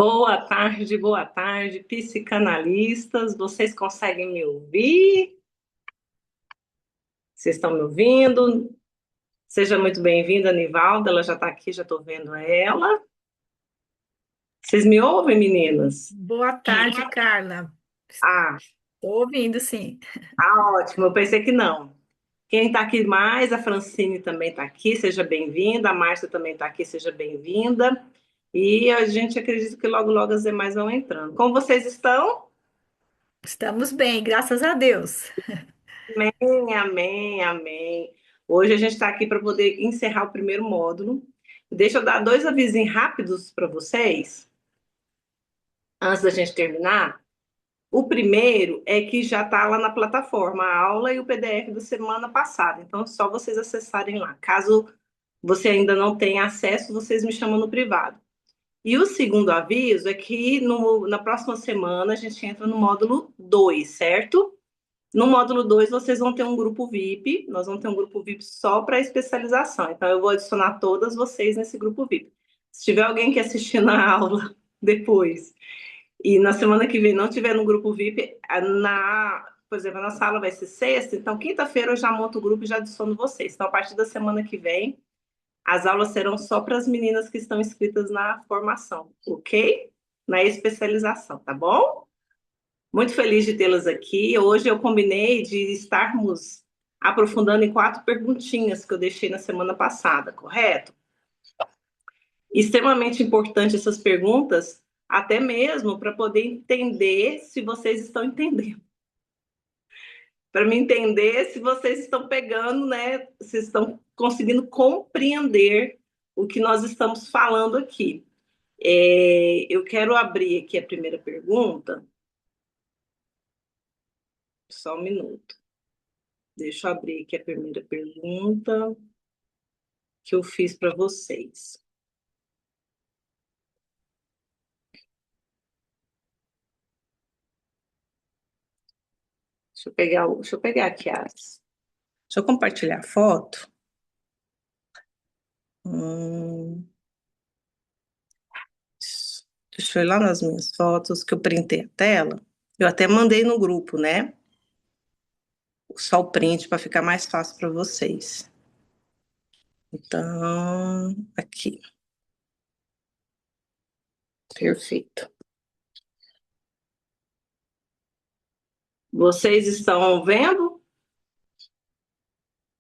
Boa tarde, psicanalistas. Vocês conseguem me ouvir? Vocês estão me ouvindo? Seja muito bem-vinda, Nivalda. Ela já está aqui, já estou vendo ela. Vocês me ouvem, meninas? Boa tarde, Carla. Ah, Estou ouvindo, sim. ótimo. Eu pensei que não. Quem está aqui mais? A Francine também está aqui. Seja bem-vinda. A Márcia também está aqui. Seja bem-vinda. E a gente acredita que logo, logo as demais vão entrando. Como vocês estão? Estamos bem, graças a Deus. Amém, amém, amém. Hoje a gente está aqui para poder encerrar o primeiro módulo. Deixa eu dar dois avisinhos rápidos para vocês, antes da gente terminar. O primeiro é que já está lá na plataforma a aula e o PDF da semana passada. Então, é só vocês acessarem lá. Caso você ainda não tenha acesso, vocês me chamam no privado. E o segundo aviso é que na próxima semana a gente entra no módulo 2, certo? No módulo 2 vocês vão ter um grupo VIP, nós vamos ter um grupo VIP só para especialização. Então, eu vou adicionar todas vocês nesse grupo VIP. Se tiver alguém que assistir na aula depois e na semana que vem não tiver no grupo VIP, por exemplo, na sala vai ser sexta, então quinta-feira eu já monto o grupo e já adiciono vocês. Então, a partir da semana que vem, as aulas serão só para as meninas que estão inscritas na formação, ok? Na especialização, tá bom? Muito feliz de tê-las aqui. Hoje eu combinei de estarmos aprofundando em quatro perguntinhas que eu deixei na semana passada, correto? Extremamente importante essas perguntas, até mesmo para poder entender se vocês estão entendendo. Para me entender se vocês estão pegando, né? Se estão conseguindo compreender o que nós estamos falando aqui. Eu quero abrir aqui a primeira pergunta. Só um minuto. Deixa eu abrir aqui a primeira pergunta que eu fiz para vocês. Deixa eu pegar aqui as. Deixa eu compartilhar a foto. Hum, deixa eu ir lá nas minhas fotos que eu printei a tela. Eu até mandei no grupo, né? Só o print para ficar mais fácil para vocês. Então, aqui. Perfeito. Vocês estão vendo?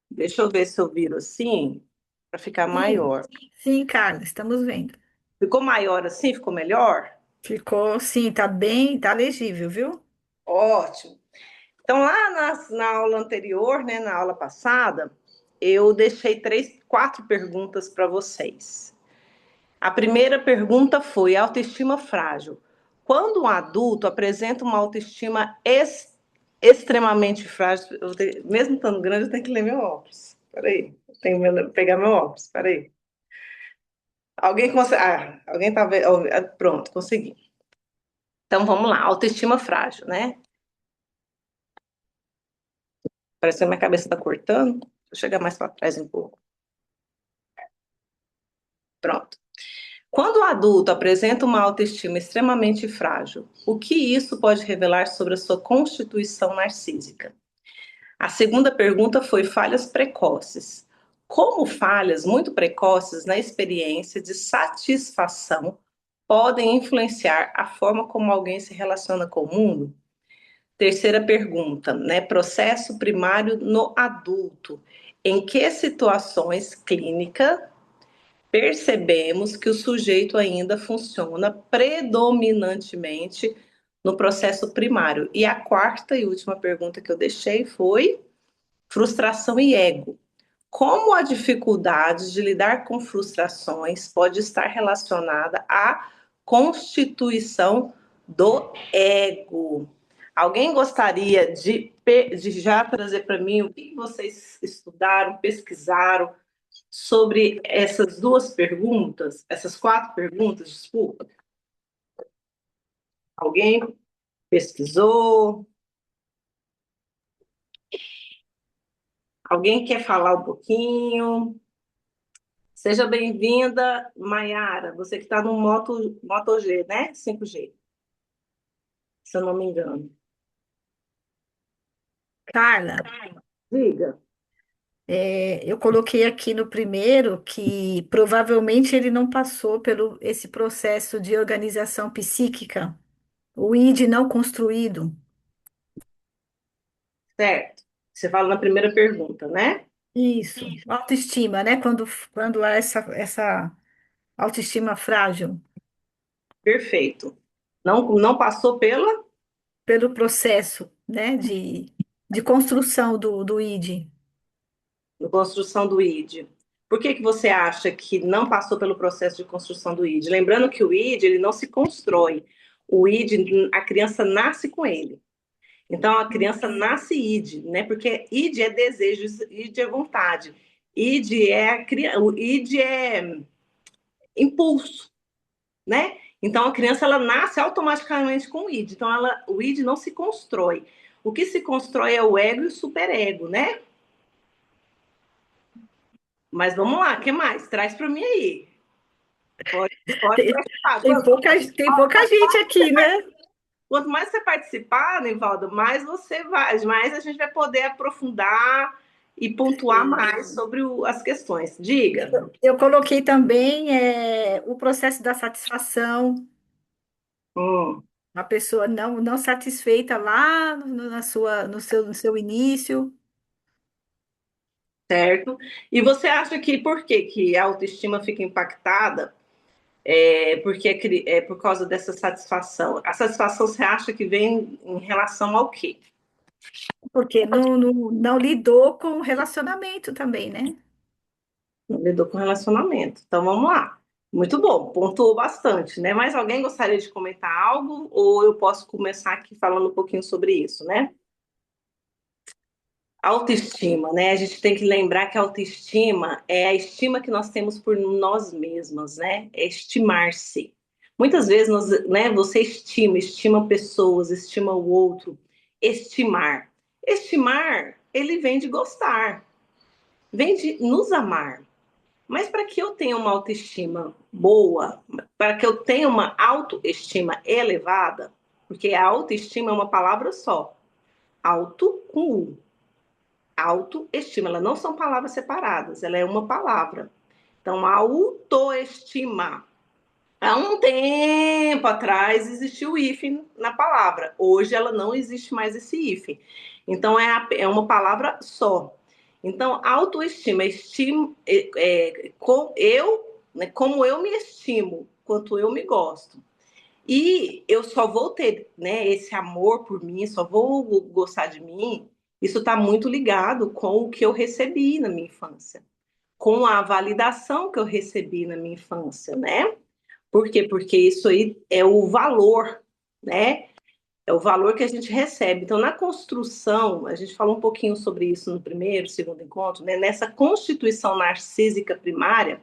Deixa eu ver se eu viro assim, para ficar Sim, maior. sim, Carla, estamos vendo. Ficou maior assim? Ficou melhor? Ficou, sim, tá bem, tá legível, viu? Ótimo. Então, lá na aula anterior, né, na aula passada, eu deixei quatro perguntas para vocês. A primeira pergunta foi: autoestima frágil. Quando um adulto apresenta uma autoestima extremamente frágil, mesmo estando grande, eu tenho que ler meu óculos. Peraí, eu tenho que pegar meu óculos. Peraí. Alguém consegue. Alguém tá vendo? Pronto, consegui. Então vamos lá, autoestima frágil, né? Parece que a minha cabeça está cortando. Deixa eu chegar mais para trás um pouco. Pronto. Quando o adulto apresenta uma autoestima extremamente frágil, o que isso pode revelar sobre a sua constituição narcísica? A segunda pergunta foi falhas precoces. Como falhas muito precoces na experiência de satisfação podem influenciar a forma como alguém se relaciona com o mundo? Terceira pergunta, né? Processo primário no adulto. Em que situações clínicas percebemos que o sujeito ainda funciona predominantemente no processo primário? E a quarta e última pergunta que eu deixei foi frustração e ego. Como a dificuldade de lidar com frustrações pode estar relacionada à constituição do ego? Alguém gostaria de já trazer para mim o que vocês estudaram, pesquisaram sobre essas duas perguntas, essas quatro perguntas, desculpa? Alguém pesquisou? Alguém quer falar um pouquinho? Seja bem-vinda, Maiara. Você que está no Moto G, né? 5G, se eu não me engano. Carla, Diga. eu coloquei aqui no primeiro que provavelmente ele não passou pelo esse processo de organização psíquica, o ID não construído. Certo. Você fala na primeira pergunta, né? Isso, autoestima, né? Quando há essa autoestima frágil, Perfeito. Não passou pela pelo processo, né, de construção do ID. construção do ID. Por que que você acha que não passou pelo processo de construção do ID? Lembrando que o ID ele não se constrói. O ID, a criança nasce com ele. Então a criança nasce id, né? Porque id é desejo, id é vontade, o id é impulso, né? Então a criança ela nasce automaticamente com o id. Então o id não se constrói. O que se constrói é o ego e o superego, né? Mas vamos lá, o que mais? Traz para mim aí. Pode Tem, participar. tem pouca gente aqui, né? Quanto mais você participar, Nivaldo, mais você vai, mais a gente vai poder aprofundar e pontuar mais sobre as questões. Diga. Eu coloquei também o processo da satisfação, Hum, a pessoa não satisfeita lá no seu início, certo. E você acha que por que, que a autoestima fica impactada? Porque é por causa dessa satisfação. A satisfação você acha que vem em relação ao quê? porque não lidou com o relacionamento também, né? Lidou com relacionamento. Então vamos lá. Muito bom, pontuou bastante, né? Mas alguém gostaria de comentar algo? Ou eu posso começar aqui falando um pouquinho sobre isso, né? Autoestima, né? A gente tem que lembrar que a autoestima é a estima que nós temos por nós mesmas, né? É estimar-se. Muitas vezes né, você estima pessoas, estima o outro. Estimar. Estimar, ele vem de gostar, vem de nos amar. Mas para que eu tenha uma autoestima boa, para que eu tenha uma autoestima elevada, porque a autoestima é uma palavra só, auto com U. Autoestima, elas não são palavras separadas, ela é uma palavra. Então, autoestima. Há um tempo atrás existiu o hífen na palavra, hoje ela não existe mais esse hífen. Então, é uma palavra só. Então, autoestima, né, como eu me estimo, quanto eu me gosto. E eu só vou ter, né, esse amor por mim, só vou gostar de mim. Isso está muito ligado com o que eu recebi na minha infância, com a validação que eu recebi na minha infância, né? Por quê? Porque isso aí é o valor, né? É o valor que a gente recebe. Então, na construção, a gente falou um pouquinho sobre isso no primeiro, segundo encontro, né? Nessa constituição narcísica primária,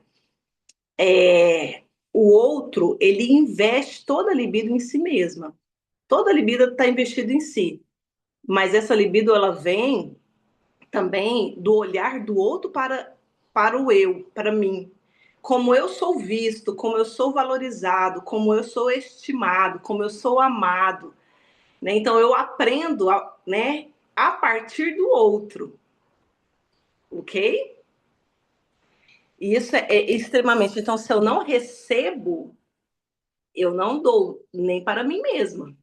o outro, ele investe toda a libido em si mesma. Toda a libido está investida em si, mas essa libido ela vem também do olhar do outro para o eu, para mim. Como eu sou visto, como eu sou valorizado, como eu sou estimado, como eu sou amado. Né? Então eu aprendo né, a partir do outro, ok? E isso é extremamente. Então, se eu não recebo, eu não dou nem para mim mesma.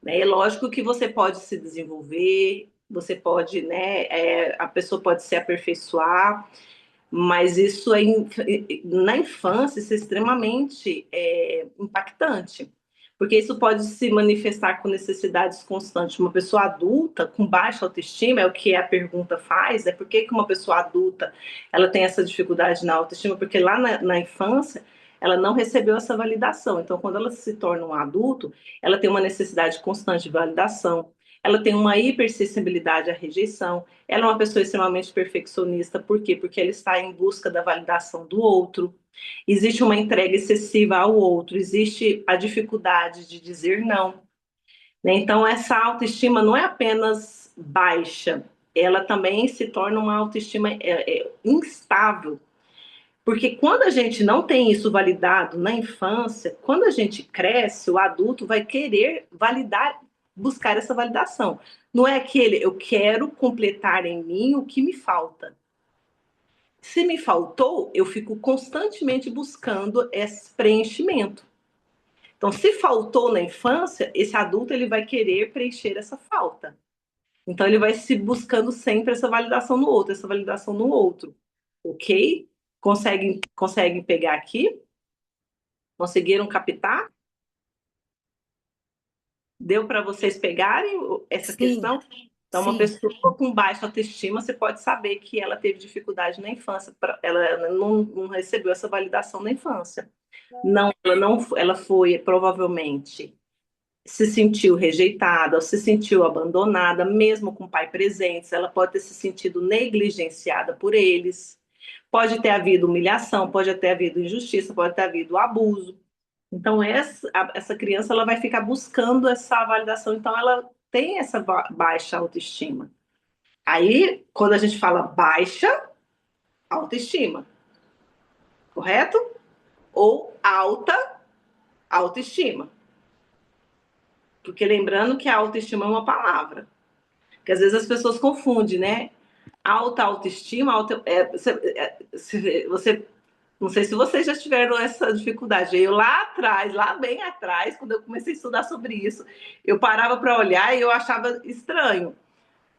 Né? É lógico que você pode se desenvolver, você pode, né? A pessoa pode se aperfeiçoar, mas isso na infância isso é extremamente impactante, porque isso pode se manifestar com necessidades constantes. Uma pessoa adulta com baixa autoestima, é o que a pergunta faz, é por que uma pessoa adulta ela tem essa dificuldade na autoestima, porque lá na infância ela não recebeu essa validação. Então, quando ela se torna um adulto, ela tem uma necessidade constante de validação, ela tem uma hipersensibilidade à rejeição, ela é uma pessoa extremamente perfeccionista. Por quê? Porque ela está em busca da validação do outro. Existe uma entrega excessiva ao outro, existe a dificuldade de dizer não. Né? Então, essa autoestima não é apenas baixa, ela também se torna uma autoestima instável, Porque quando a gente não tem isso validado na infância, quando a gente cresce, o adulto vai querer validar, buscar essa validação. Não é aquele eu quero completar em mim o que me falta. Se me faltou, eu fico constantemente buscando esse preenchimento. Então, se faltou na infância, esse adulto ele vai querer preencher essa falta. Então, ele vai se buscando sempre essa validação no outro, essa validação no outro. Ok? Conseguem pegar aqui? Conseguiram captar? Deu para vocês pegarem essa Sim, questão? Então, uma sim, pessoa com baixa autoestima, você pode saber que ela teve dificuldade na infância, ela não recebeu essa validação na infância. Não, ela foi provavelmente se sentiu rejeitada, ou se sentiu abandonada, mesmo com o pai presentes, ela pode ter se sentido negligenciada por eles. Pode ter havido humilhação, pode ter havido injustiça, pode ter havido abuso. Então, essa criança ela vai ficar buscando essa validação, então ela tem essa baixa autoestima. Aí, quando a gente fala baixa autoestima, correto? Ou alta autoestima. Porque lembrando que a autoestima é uma palavra. Porque às vezes as pessoas confundem, né? Alta autoestima, você, não sei se vocês já tiveram essa dificuldade. Eu lá atrás, lá bem atrás, quando eu comecei a estudar sobre isso, eu parava para olhar e eu achava estranho,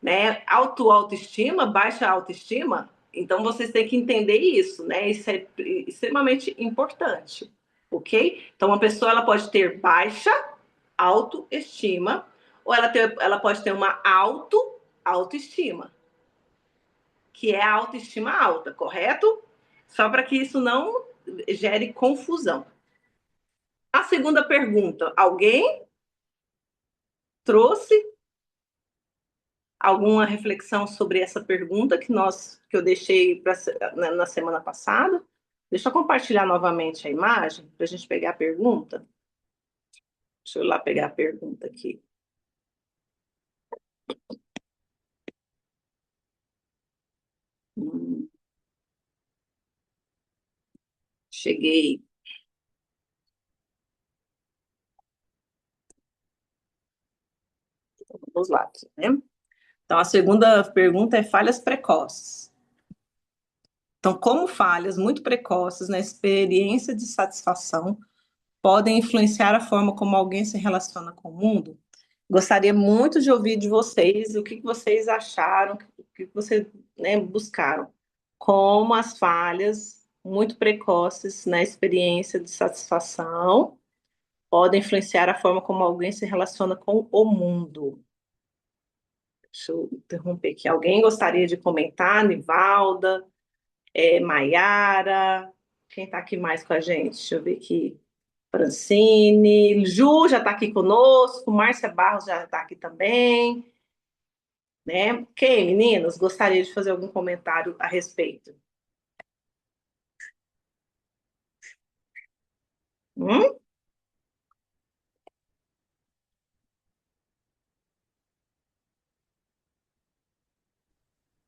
né? Autoestima, baixa autoestima. Então vocês têm que entender isso, né? Isso é extremamente importante, ok? Então uma pessoa ela pode ter baixa autoestima ou ela pode ter uma autoestima, que é a autoestima alta, correto? Só para que isso não gere confusão. A segunda pergunta, alguém trouxe alguma reflexão sobre essa pergunta que eu deixei na semana passada? Deixa eu compartilhar novamente a imagem para a gente pegar a pergunta. Deixa eu ir lá pegar a pergunta aqui. Hum, cheguei. Vamos lá, né? Então, a segunda pergunta é falhas precoces. Então, como falhas muito precoces na experiência de satisfação podem influenciar a forma como alguém se relaciona com o mundo? Gostaria muito de ouvir de vocês o que vocês acharam, o que vocês, né, buscaram. Como as falhas muito precoces na experiência de satisfação podem influenciar a forma como alguém se relaciona com o mundo. Deixa eu interromper aqui. Alguém gostaria de comentar? Nivalda, Maiara, quem está aqui mais com a gente? Deixa eu ver aqui. Francine, Ju já está aqui conosco, Márcia Barros já está aqui também, né? Quem, meninas, gostaria de fazer algum comentário a respeito? Hum?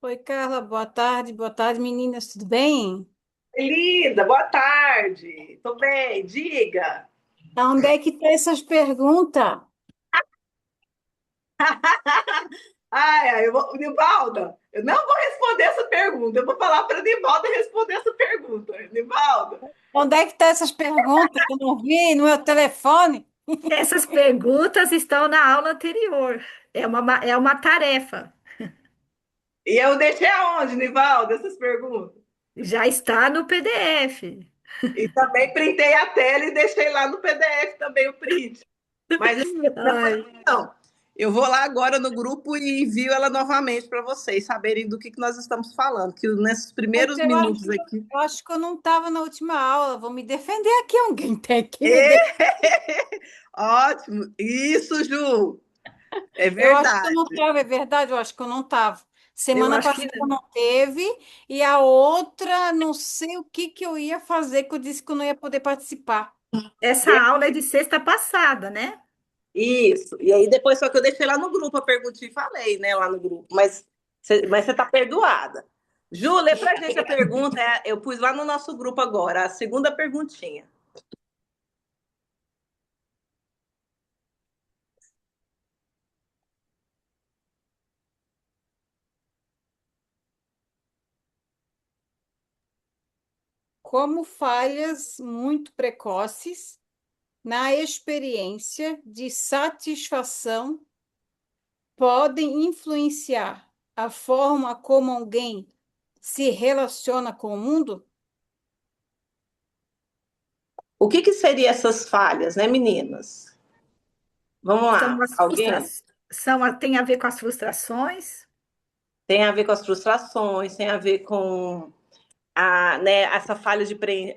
Oi, Carla, boa tarde, meninas, tudo bem? Elida, boa tarde. Tô bem, diga. Onde é que tá essas perguntas? Nivalda, eu não vou responder essa pergunta. Eu vou falar para Nivalda responder essa pergunta. Nivalda, Onde é que tá essas perguntas que eu não vi no meu telefone? essas perguntas estão na aula anterior. É uma tarefa. e eu deixei aonde, Nivalda, essas perguntas? Já está no PDF. E também printei a tela e deixei lá no PDF também o print. Mas depois, Ai, não. Eu vou lá agora no grupo e envio ela novamente para vocês saberem do que nós estamos falando. Que nesses Pois primeiros eu acho, minutos aqui. eu acho que eu não estava na última aula, vou me defender aqui, alguém tem que me É, defender. ótimo! Isso, Ju! É Eu acho que eu não verdade. estava, é verdade, eu acho que eu não estava. eu Semana acho que passada não teve, e a outra, não sei o que que eu ia fazer, que eu disse que eu não ia poder participar. essa aula é de sexta passada, né? Isso. E aí depois só que eu deixei lá no grupo a pergunta e falei, né, lá no grupo. Mas você está perdoada. Ju, lê pra gente a pergunta. Eu pus lá no nosso grupo agora, a segunda perguntinha. Como falhas muito precoces na experiência de satisfação podem influenciar a forma como alguém se relaciona com o mundo? O que que seriam essas falhas, né, meninas? Vamos São lá. as Alguém? frustrações, tem a ver com as frustrações? Tem a ver com as frustrações, tem a ver com né, essa falha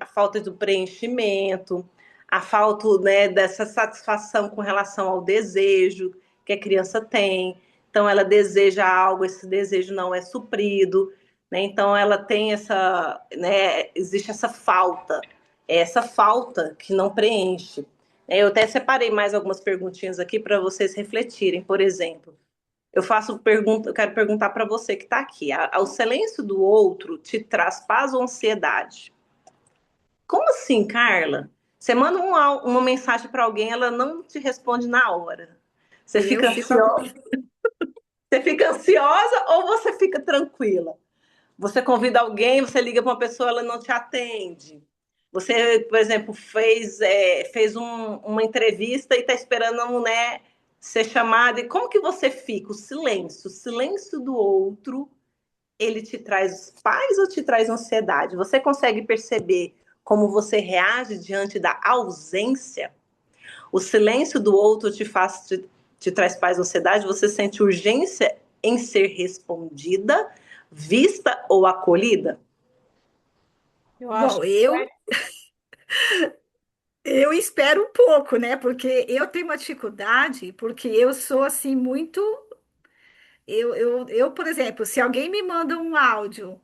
a falta do preenchimento, a falta, né, dessa satisfação com relação ao desejo que a criança tem. Então, ela deseja algo, esse desejo não é suprido, né? Então, ela tem né, existe essa falta que não preenche. Eu até separei mais algumas perguntinhas aqui para vocês refletirem. Por exemplo, eu quero perguntar para você que está aqui. O silêncio do outro te traz paz ou ansiedade? Como assim, Carla? Você manda uma mensagem para alguém, ela não te responde na hora. Você Eu fica fico, ansiosa? Você fica ansiosa ou você fica tranquila? Você convida alguém, você liga para uma pessoa, ela não te atende. Você, por exemplo, fez uma entrevista e está esperando, né, ser chamada. E como que você fica? O silêncio do outro, ele te traz paz ou te traz ansiedade? Você consegue perceber como você reage diante da ausência? O silêncio do outro te traz paz ou ansiedade? Você sente urgência em ser respondida, vista ou acolhida? Eu acho bom, que eu espero um pouco, né? Porque eu tenho uma dificuldade, porque eu sou assim muito. Por exemplo, se alguém me manda um áudio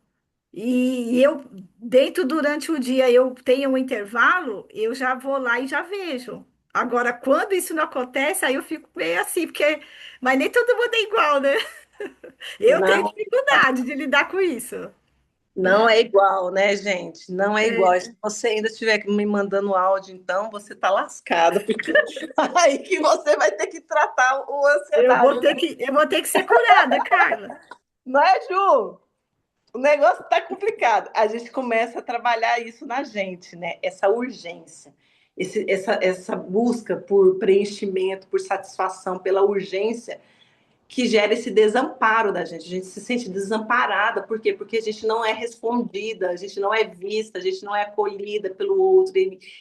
e eu, dentro durante o dia, eu tenho um intervalo, eu já vou lá e já vejo. Agora, quando isso não acontece, aí eu fico meio assim, porque. Mas nem todo mundo é igual, né? Eu tenho Não, dificuldade de lidar com isso. não é igual, né, gente? Não é igual. É, Se você ainda estiver me mandando áudio, então você tá lascada, porque aí que você vai ter que tratar o ansiedade. eu vou ter que ser curada, Carla. Não é, Ju? O negócio tá complicado. A gente começa a trabalhar isso na gente, né? Essa urgência, essa busca por preenchimento, por satisfação, pela urgência que gera esse desamparo da gente. A gente se sente desamparada. Por quê? Porque a gente não é respondida, a gente não é vista, a gente não é acolhida pelo outro.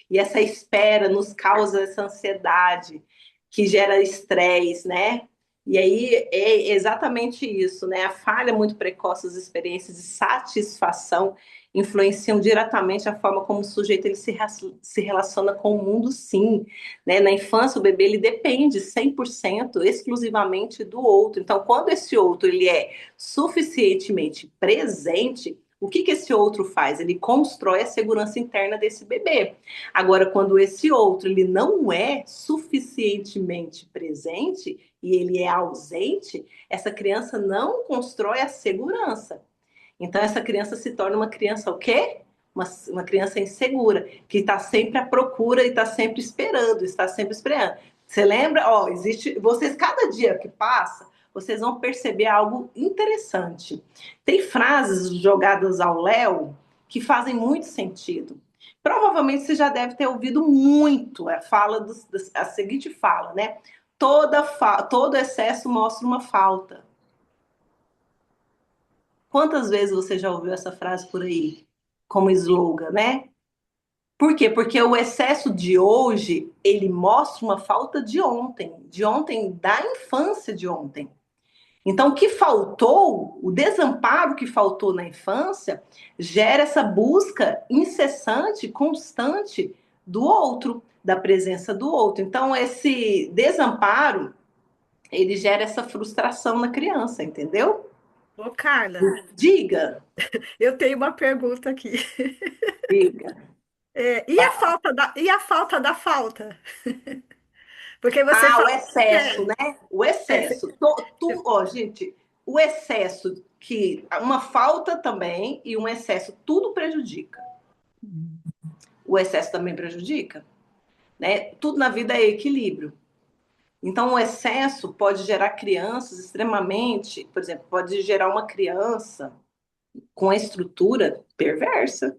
E essa espera nos causa essa ansiedade que gera estresse, né? E aí é exatamente isso, né? A falha muito precoce das experiências de satisfação influenciam diretamente a forma como o sujeito ele se relaciona com o mundo, sim, né? Na infância, o bebê ele depende 100% exclusivamente do outro. Então, quando esse outro ele é suficientemente presente, o que, que esse outro faz? Ele constrói a segurança interna desse bebê. Agora, quando esse outro ele não é suficientemente presente e ele é ausente, essa criança não constrói a segurança. Então, essa criança se torna uma criança o quê? Uma criança insegura, que está sempre à procura e está sempre esperando, está sempre esperando. Você lembra? Ó, existe. Vocês, cada dia que passa, vocês vão perceber algo interessante. Tem frases jogadas ao léu que fazem muito sentido. Provavelmente você já deve ter ouvido muito a seguinte fala, né? Todo excesso mostra uma falta. Quantas vezes você já ouviu essa frase por aí, como slogan, né? Por quê? Porque o excesso de hoje, ele mostra uma falta de ontem da infância de ontem. Então, o que faltou, o desamparo que faltou na infância, gera essa busca incessante, constante do outro, da presença do outro. Então, esse desamparo, ele gera essa frustração na criança, entendeu? Ô, Carla, Diga, eu tenho uma pergunta aqui. diga. E a falta da falta? Porque você Ah, o falou. excesso, né? O É, excesso. Ó, gente, o excesso, que uma falta também e um excesso, tudo prejudica. O excesso também prejudica, né? Tudo na vida é equilíbrio. Então, o excesso pode gerar crianças extremamente, por exemplo, pode gerar uma criança com a estrutura perversa.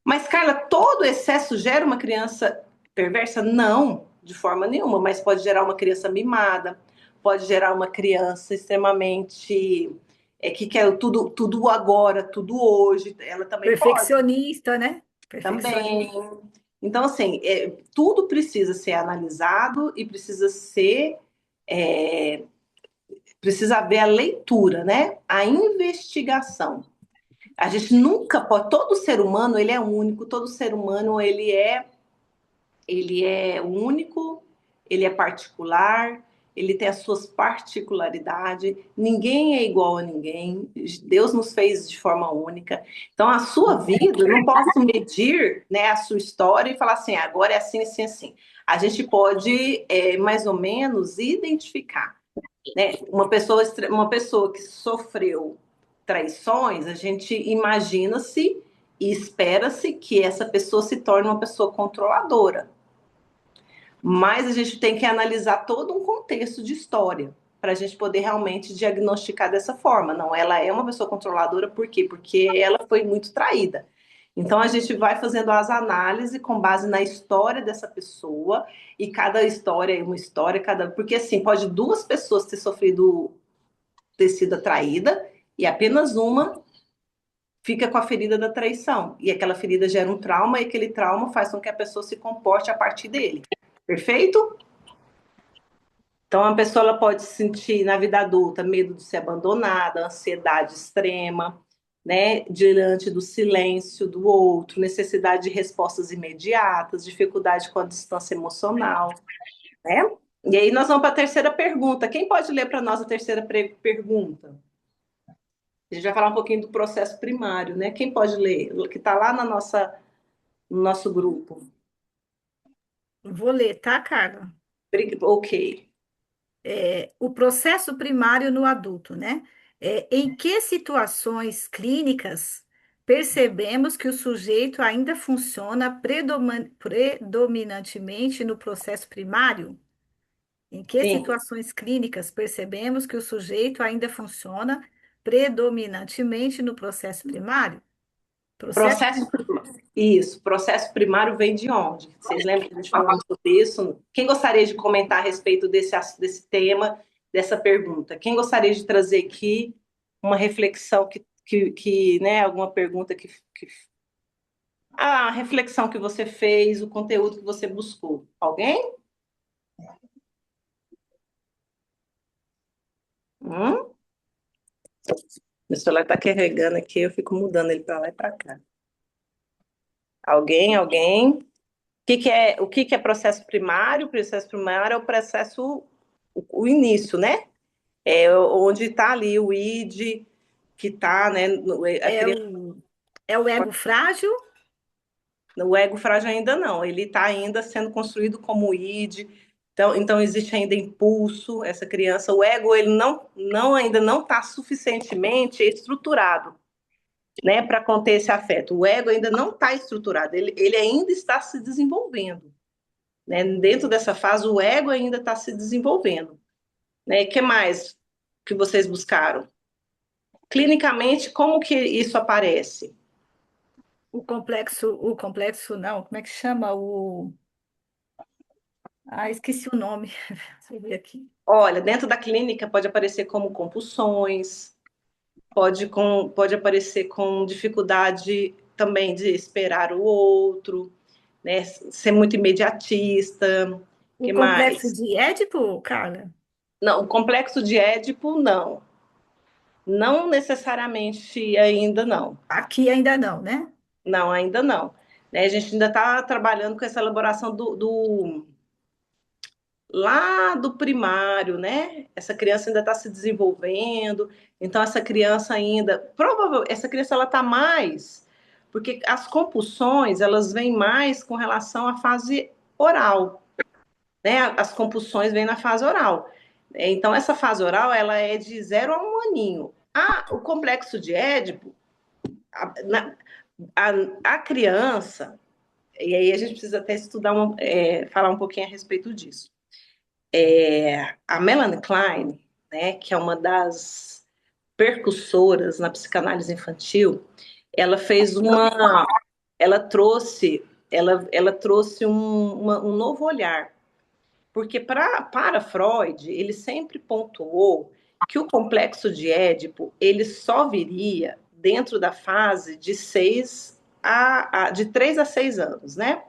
Mas, Carla, todo excesso gera uma criança perversa? Não, de forma nenhuma, mas pode gerar uma criança mimada, pode gerar uma criança extremamente que quer tudo, tudo agora, tudo hoje. Ela também pode, Perfeccionista, né? também. Perfeccionista. Então, assim, tudo precisa ser analisado e é, precisa haver a leitura, né? A investigação. A gente nunca pode. Todo ser humano ele é único. Todo ser humano ele é único. Ele é particular. Ele tem as suas particularidades. Ninguém é igual a ninguém. Deus nos fez de forma única. Então, a sua vida, eu não posso medir, né, a sua história e falar assim, agora é assim, assim, assim. A gente pode, mais ou menos, identificar, né? Uma pessoa que sofreu traições, a gente imagina-se e espera-se que essa pessoa se torne uma pessoa controladora. Mas a gente tem que analisar todo um contexto de história para a gente poder realmente diagnosticar dessa forma. Não, ela é uma pessoa controladora, por quê? Porque ela foi muito traída. Então a gente vai fazendo as análises com base na história dessa pessoa, e cada história é uma história, porque assim, pode duas pessoas ter sido atraída e apenas uma fica com a ferida da traição. E aquela ferida gera um trauma e aquele trauma faz com que a pessoa se comporte a partir dele. Perfeito? Então, a pessoa ela pode sentir na vida adulta medo de ser abandonada, ansiedade extrema, né, diante do silêncio do outro, necessidade de respostas imediatas, dificuldade com a distância emocional, né? E aí nós vamos para a terceira pergunta. Quem pode ler para nós a terceira pergunta? A gente vai falar um pouquinho do processo primário, né? Quem pode ler? Que está lá no nosso grupo. Vou ler, tá, Carla? Ok. O processo primário no adulto, né? Em que situações clínicas percebemos que o sujeito ainda funciona predominantemente no processo primário? Em que Sim. situações clínicas percebemos que o sujeito ainda funciona predominantemente no processo primário? Processo Processo, isso, processo primário vem de onde? Vocês lembram que a gente falou sobre isso? Quem gostaria de comentar a respeito desse tema, dessa pergunta? Quem gostaria de trazer aqui uma reflexão né, alguma pergunta a reflexão que você fez, o conteúdo que você buscou? Alguém? Hum? Meu celular está carregando aqui, eu fico mudando ele para lá e para cá. Alguém? Alguém? O que é processo primário? O processo primário é o processo, o início, né? É onde está ali o id, que está, né? A é criança, é o ego frágil? o ego frágil ainda não, ele está ainda sendo construído como id. Então existe ainda impulso, essa criança, o ego ele ainda não está suficientemente estruturado, né, para conter esse afeto. O ego ainda não está estruturado, ele ainda está se desenvolvendo. Né? Dentro dessa fase, o ego ainda está se desenvolvendo. Né? O que mais que vocês buscaram? Clinicamente, como que isso aparece? O complexo não, como é que chama? Esqueci o nome. Deixa eu ver aqui. Olha, dentro da clínica pode aparecer como compulsões, pode aparecer com dificuldade também de esperar o outro, né? Ser muito imediatista. O O que complexo mais? de Édipo, Carla? Não, o complexo de Édipo, não. Não necessariamente ainda não. Aqui ainda não, né? Não, ainda não. Né? A gente ainda está trabalhando com essa elaboração lá do primário, né? Essa criança ainda está se desenvolvendo, então essa criança ainda, provavelmente, essa criança ela está mais, porque as compulsões elas vêm mais com relação à fase oral, né? As compulsões vêm na fase oral. Então, essa fase oral, ela é de 0 a 1 aninho. O complexo de Édipo, a, na, a, a criança, e aí a gente precisa até estudar, falar um pouquinho a respeito disso. A Melanie Klein, né, que é uma das percussoras na psicanálise infantil, ela fez ela trouxe, ela trouxe um novo olhar, porque para Freud, ele sempre pontuou que o complexo de Édipo, ele só viria dentro da fase de 3 a 6 anos, né?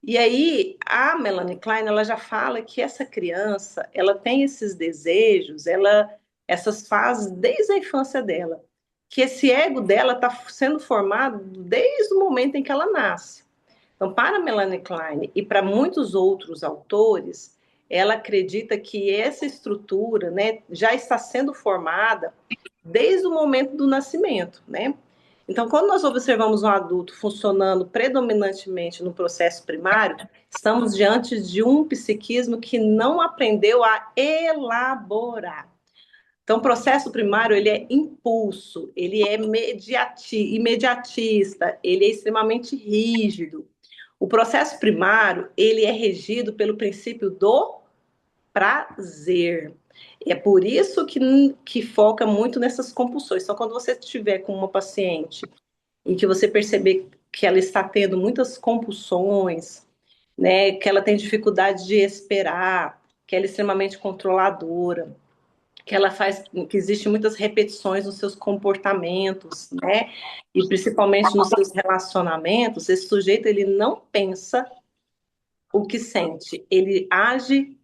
E aí, a Melanie Klein, ela já fala que essa criança, ela tem esses desejos, essas fases desde a infância dela, que esse ego dela está sendo formado desde o momento em que ela nasce. Então, para Melanie Klein e para muitos outros autores, ela acredita que essa estrutura, né, já está sendo formada desde o momento do nascimento, né? Então, quando nós observamos um adulto funcionando predominantemente no processo primário, estamos diante de um psiquismo que não aprendeu a elaborar. Então, o processo primário, ele é impulso, ele é imediatista, ele é extremamente rígido. O processo primário, ele é regido pelo princípio do prazer. É por isso que foca muito nessas compulsões. Então, quando você estiver com uma paciente e que você perceber que ela está tendo muitas compulsões, né, que ela tem dificuldade de esperar, que ela é extremamente controladora, que ela faz, que existe muitas repetições nos seus comportamentos, né, e principalmente nos seus relacionamentos, esse sujeito ele não pensa o que sente, ele age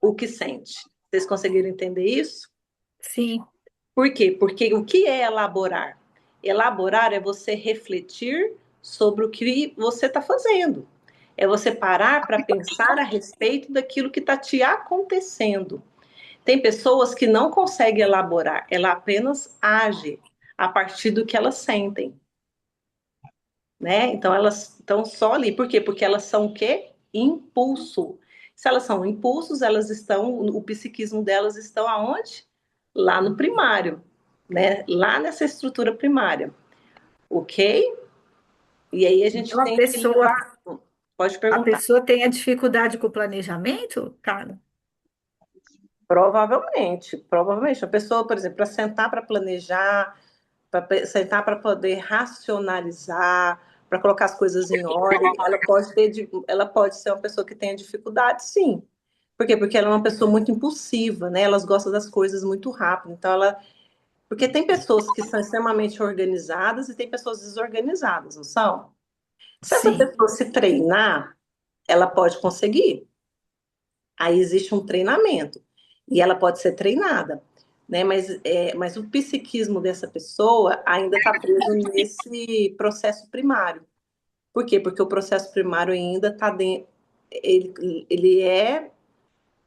o que sente. Vocês conseguiram entender isso? Sim, Por quê? Porque o que é elaborar? Elaborar é você refletir sobre o que você está fazendo. É você parar para pensar a respeito daquilo que está te acontecendo. Tem pessoas que não conseguem elaborar, ela apenas age a partir do que elas sentem, né? Então elas estão só ali. Por quê? Porque elas são o quê? Impulso. Se elas são impulsos, elas estão, o psiquismo delas estão aonde? Lá no primário, né? Lá nessa estrutura primária, ok? E aí a gente então tem que levar. Pode a perguntar. pessoa tem a dificuldade com o planejamento, cara? Provavelmente, provavelmente. A pessoa, por exemplo, para sentar para planejar, para sentar para poder racionalizar, para colocar as coisas em ordem, ela pode ser uma pessoa que tenha dificuldade, sim. Por quê? Porque ela é uma pessoa muito impulsiva, né? Elas gostam das coisas muito rápido. Então, porque tem pessoas que são extremamente organizadas e tem pessoas desorganizadas, não são? Se essa Sim, pessoa se treinar, ela pode conseguir. Aí existe um treinamento e ela pode ser treinada, né? Mas o psiquismo dessa pessoa ainda está preso nesse processo primário. Por quê? Porque o processo primário ainda está dentro, ele é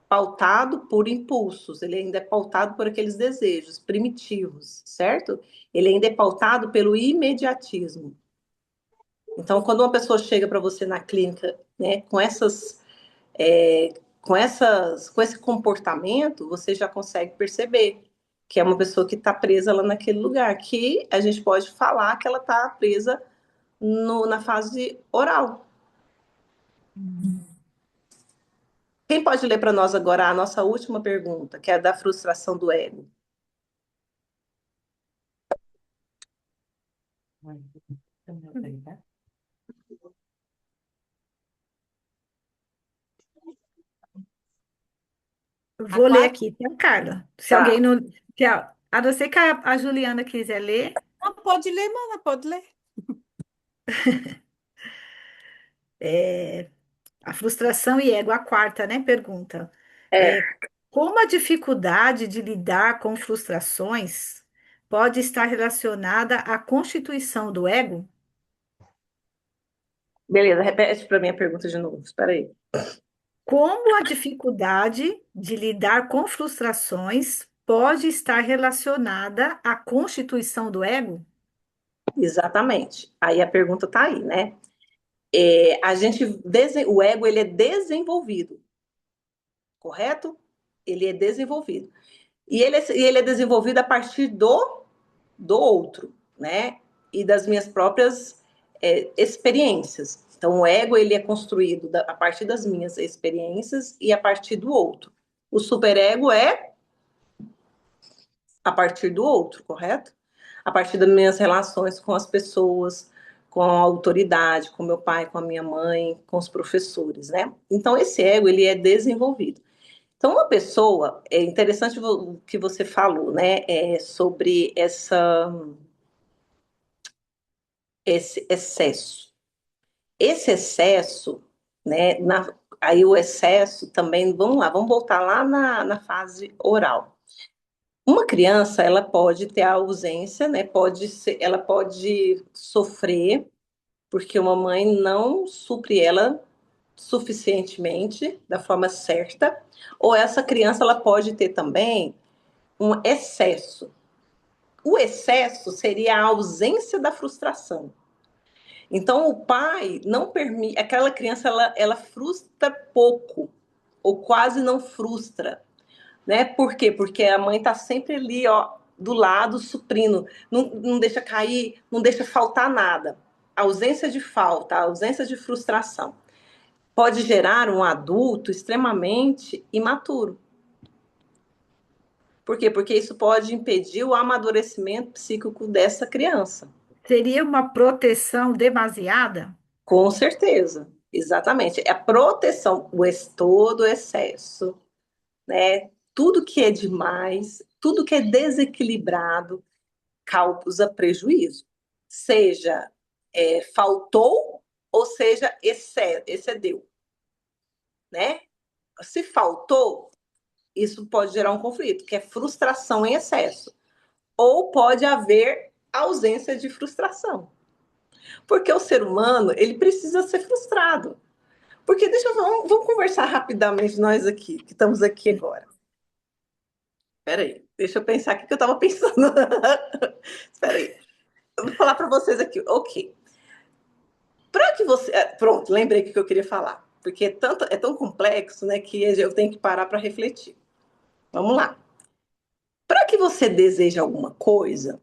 pautado por impulsos, ele ainda é pautado por aqueles desejos primitivos, certo? Ele ainda é pautado pelo imediatismo. Então, quando uma pessoa chega para você na clínica, né, com esse comportamento, você já consegue perceber que é uma pessoa que está presa lá naquele lugar, que a gente pode falar que ela está presa na fase oral. Quem pode ler para nós agora a nossa última pergunta, que é a da frustração do ego? eu A vou ler quarta, aqui, tá, Carla? Se alguém Tá. não. A não ser que a Juliana quiser ler, não, pode ler, mana, pode ler. é, a frustração e ego, a quarta, né? Pergunta. É, É, como a dificuldade de lidar com frustrações pode estar relacionada à constituição do ego? beleza, repete para mim a pergunta de novo. Espera aí. Como a dificuldade de lidar com frustrações pode estar relacionada à constituição do ego? Exatamente. Aí a pergunta está aí, né? O ego ele é desenvolvido. correto? Ele é desenvolvido. E ele é desenvolvido a partir do outro, né? E das minhas próprias experiências. Então, o ego ele é construído a partir das minhas experiências e a partir do outro. O superego é a partir do outro, correto? A partir das minhas relações com as pessoas, com a autoridade, com meu pai, com a minha mãe, com os professores, né? Então, esse ego ele é desenvolvido. Então, uma pessoa, é interessante o que você falou, né? Sobre esse excesso. Esse excesso, né? Aí o excesso também, vamos lá, vamos voltar lá na fase oral. Uma criança, ela pode ter a ausência, né? Ela pode sofrer porque uma mãe não supre ela suficientemente, da forma certa, ou essa criança ela pode ter também um excesso. O excesso seria a ausência da frustração. Então, o pai não permite. Aquela criança ela frustra pouco, ou quase não frustra. Né? Por quê? Porque a mãe está sempre ali, ó, do lado, suprindo. Não deixa cair, não deixa faltar nada. A ausência de falta, a ausência de frustração pode gerar um adulto extremamente imaturo. Por quê? Porque isso pode impedir o amadurecimento psíquico dessa criança. Seria uma proteção demasiada? Com certeza, exatamente. É a proteção, todo o excesso, né? Tudo que é demais, tudo que é desequilibrado causa prejuízo. Seja faltou ou seja excedeu, né? Se faltou, isso pode gerar um conflito, que é frustração em excesso. Ou pode haver ausência de frustração. Porque o ser humano, ele precisa ser frustrado. Porque vamos conversar rapidamente nós aqui, que estamos aqui agora. Espera aí, deixa eu pensar o que eu estava pensando. Espera aí. Eu vou falar para vocês aqui. Ok. Para que você... Pronto, lembrei o que eu queria falar. Porque é tão complexo, né, que eu tenho que parar para refletir. Vamos lá. Para que você deseje alguma coisa,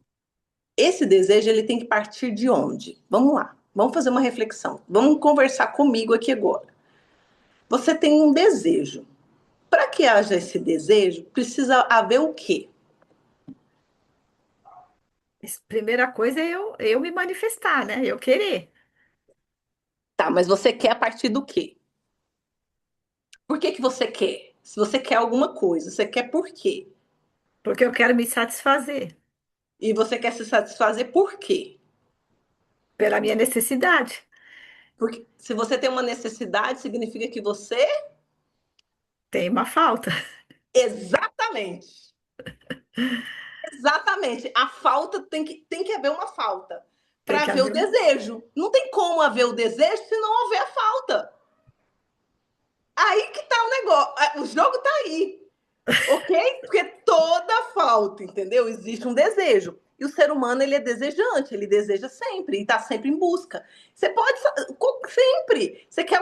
esse desejo ele tem que partir de onde? Vamos lá. Vamos fazer uma reflexão. Vamos conversar comigo aqui agora. Você tem um desejo. Para que haja esse desejo, precisa haver o quê? Primeira coisa é eu me manifestar, né? Eu querer. Tá, mas você quer a partir do quê? Por que você quer? Se você quer alguma coisa, você quer por quê? Porque eu quero me satisfazer E você quer se satisfazer por quê? pela minha necessidade. Porque se você tem uma necessidade, significa que você. Tem uma falta. Exatamente. Exatamente. A falta tem que haver uma falta Tem para que haver o haver. desejo. Não tem como haver o desejo se não houver a falta. Aí que tá o negócio. O jogo tá aí. Ok? Porque toda falta, entendeu? Existe um desejo. E o ser humano, ele é desejante, ele deseja sempre, e está sempre em busca. Você pode, sempre. Você quer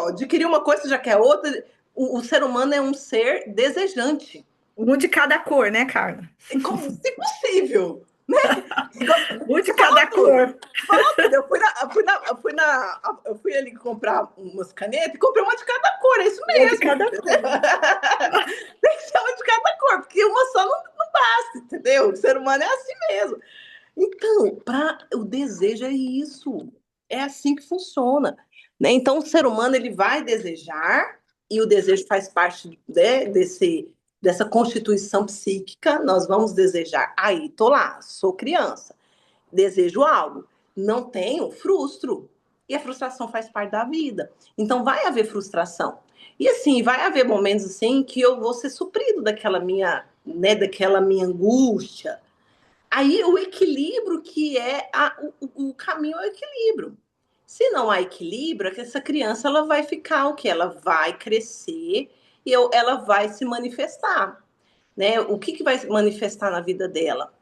adquirir uma coisa, você já quer outra. O ser humano é um ser desejante. Um de cada cor, né, Carla? Como se possível, né? Um de Você falou cada tudo. cor. Falou tudo. Eu fui ali comprar umas canetas e comprei uma de cada cor, é isso Um de mesmo. cada cor. Tem que ser uma de cada cor, porque uma só não basta, entendeu? O ser humano é assim mesmo. Então, o desejo é isso. É assim que funciona. Né? Então, o ser humano ele vai desejar, e o desejo faz parte, né, dessa constituição psíquica. Nós vamos desejar. Aí, tô lá, sou criança, desejo algo, não tenho, frustro. E a frustração faz parte da vida. Então, vai haver frustração. E assim, vai haver momentos assim que eu vou ser suprido daquela minha angústia. Aí o equilíbrio que é o caminho é o equilíbrio. Se não há equilíbrio, essa criança ela vai ficar o que? Ela vai crescer e ela vai se manifestar. Né? O que vai se manifestar na vida dela?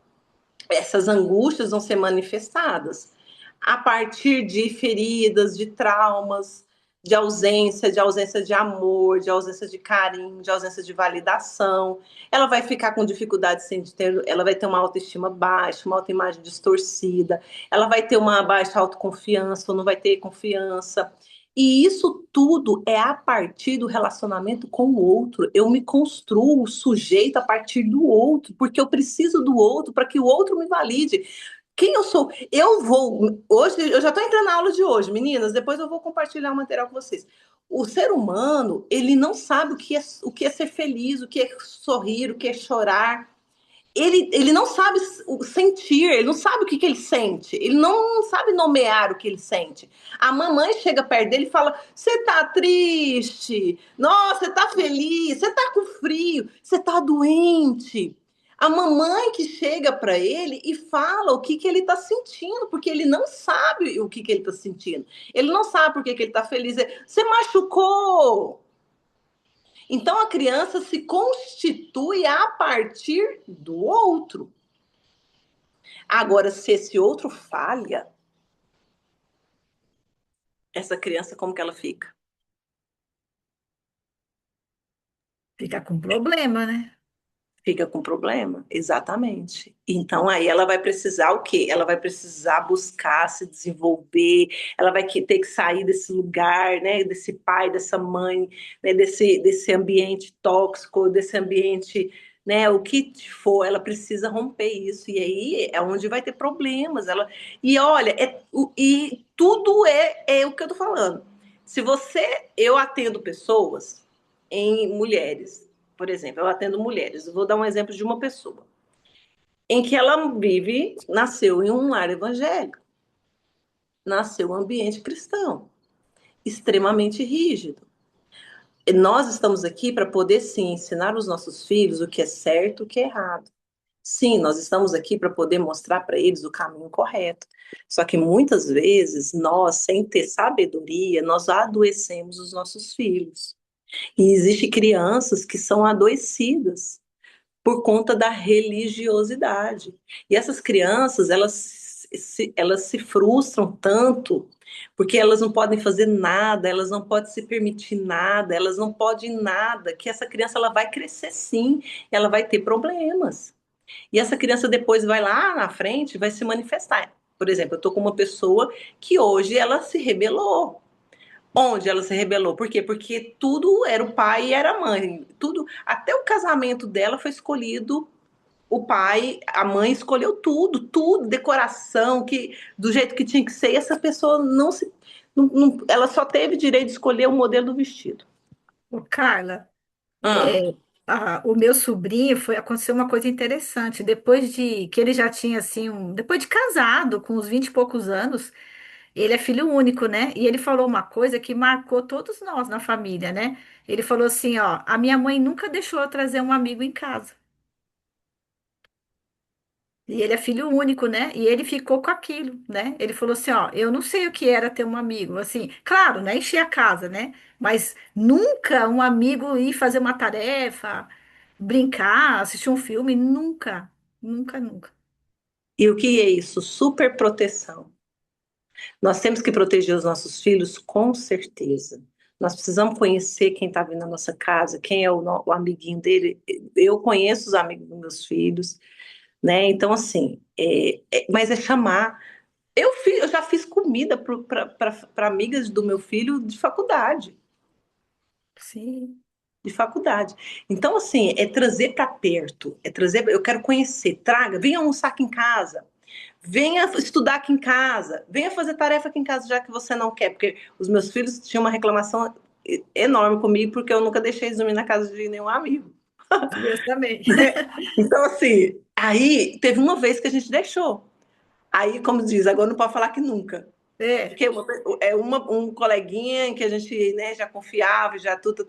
Essas angústias vão ser manifestadas a partir de feridas, de traumas, de ausência de amor, de ausência de carinho, de ausência de validação. Ela vai ficar com dificuldade de ter, ela vai ter uma autoestima baixa, uma autoimagem distorcida, ela vai ter uma baixa autoconfiança ou não vai ter confiança. E isso tudo é a partir do relacionamento com o outro. Eu me construo o sujeito a partir do outro, porque eu preciso do outro para que o outro me valide. Quem eu sou? Eu vou. Hoje, eu já estou entrando na aula de hoje, meninas. Depois eu vou compartilhar o material com vocês. O ser humano, ele não sabe o que é ser feliz, o que é sorrir, o que é chorar. Ele não sabe sentir, ele não sabe o que ele sente, ele não sabe nomear o que ele sente. A mamãe chega perto dele e fala: Você tá triste? Nossa, você tá feliz? Você tá com frio? Você tá doente? A mamãe que chega para ele e fala o que ele está sentindo, porque ele não sabe o que ele está sentindo. Ele não sabe por que ele está feliz. Você machucou. Então a criança se constitui a partir do outro. Agora, se esse outro falha, essa criança, como que ela fica? Fica com problema, né? Fica com problema, exatamente. Então aí ela vai precisar o quê? Ela vai precisar buscar se desenvolver, ela vai ter que sair desse lugar, né? Desse pai, dessa mãe, né? Desse ambiente tóxico, desse ambiente, né? O que for, ela precisa romper isso. E aí é onde vai ter problemas. E olha, e tudo é o que eu tô falando. Se você, eu atendo pessoas em mulheres, por exemplo, eu atendo mulheres. Eu vou dar um exemplo de uma pessoa em que ela vive, nasceu em um lar evangélico, nasceu em um ambiente cristão, extremamente rígido. E nós estamos aqui para poder, sim, ensinar os nossos filhos o que é certo e o que é errado. Sim, nós estamos aqui para poder mostrar para eles o caminho correto. Só que muitas vezes nós, sem ter sabedoria, nós adoecemos os nossos filhos. E existem crianças que são adoecidas por conta da religiosidade. E essas crianças, elas se frustram tanto, porque elas não podem fazer nada, elas não podem se permitir nada, elas não podem nada, que essa criança ela vai crescer sim, ela vai ter problemas. E essa criança depois vai lá na frente, vai se manifestar. Por exemplo, eu estou com uma pessoa que hoje ela se rebelou. Onde ela se rebelou? Por quê? Porque tudo era o pai e era a mãe. Tudo, até o casamento dela foi escolhido. O pai, a mãe escolheu tudo, tudo, decoração, que do jeito que tinha que ser. E essa pessoa ela só teve direito de escolher o modelo do vestido. Ô, Carla, Ah, o meu sobrinho aconteceu uma coisa interessante. Depois de que ele já tinha assim, depois de casado, com uns 20 e poucos anos, ele é filho único, né? E ele falou uma coisa que marcou todos nós na família, né? Ele falou assim, ó, a minha mãe nunca deixou eu trazer um amigo em casa. E ele é filho único, né? E ele ficou com aquilo, né? Ele falou assim, ó, eu não sei o que era ter um amigo, assim, claro, né? Encher a casa, né? Mas nunca um amigo ir fazer uma tarefa, brincar, assistir um filme, nunca, nunca, nunca. e o que é isso? Superproteção. Nós temos que proteger os nossos filhos com certeza. Nós precisamos conhecer quem está vindo na nossa casa, quem é o amiguinho dele. Eu conheço os amigos dos meus filhos, né? Então, assim, mas é chamar. Eu já fiz comida para amigas do meu filho de faculdade. Sim, De faculdade. Então, assim, é trazer para perto, é trazer. Eu quero conhecer, traga, venha almoçar aqui em casa, venha estudar aqui em casa, venha fazer tarefa aqui em casa, já que você não quer, porque os meus filhos tinham uma reclamação enorme comigo, porque eu nunca deixei eles dormir na casa de nenhum amigo. os meus também. Então, assim, aí teve uma vez que a gente deixou. Aí, como diz, agora não pode falar que nunca. É, Porque um coleguinha em que a gente, né, já confiava, já tudo,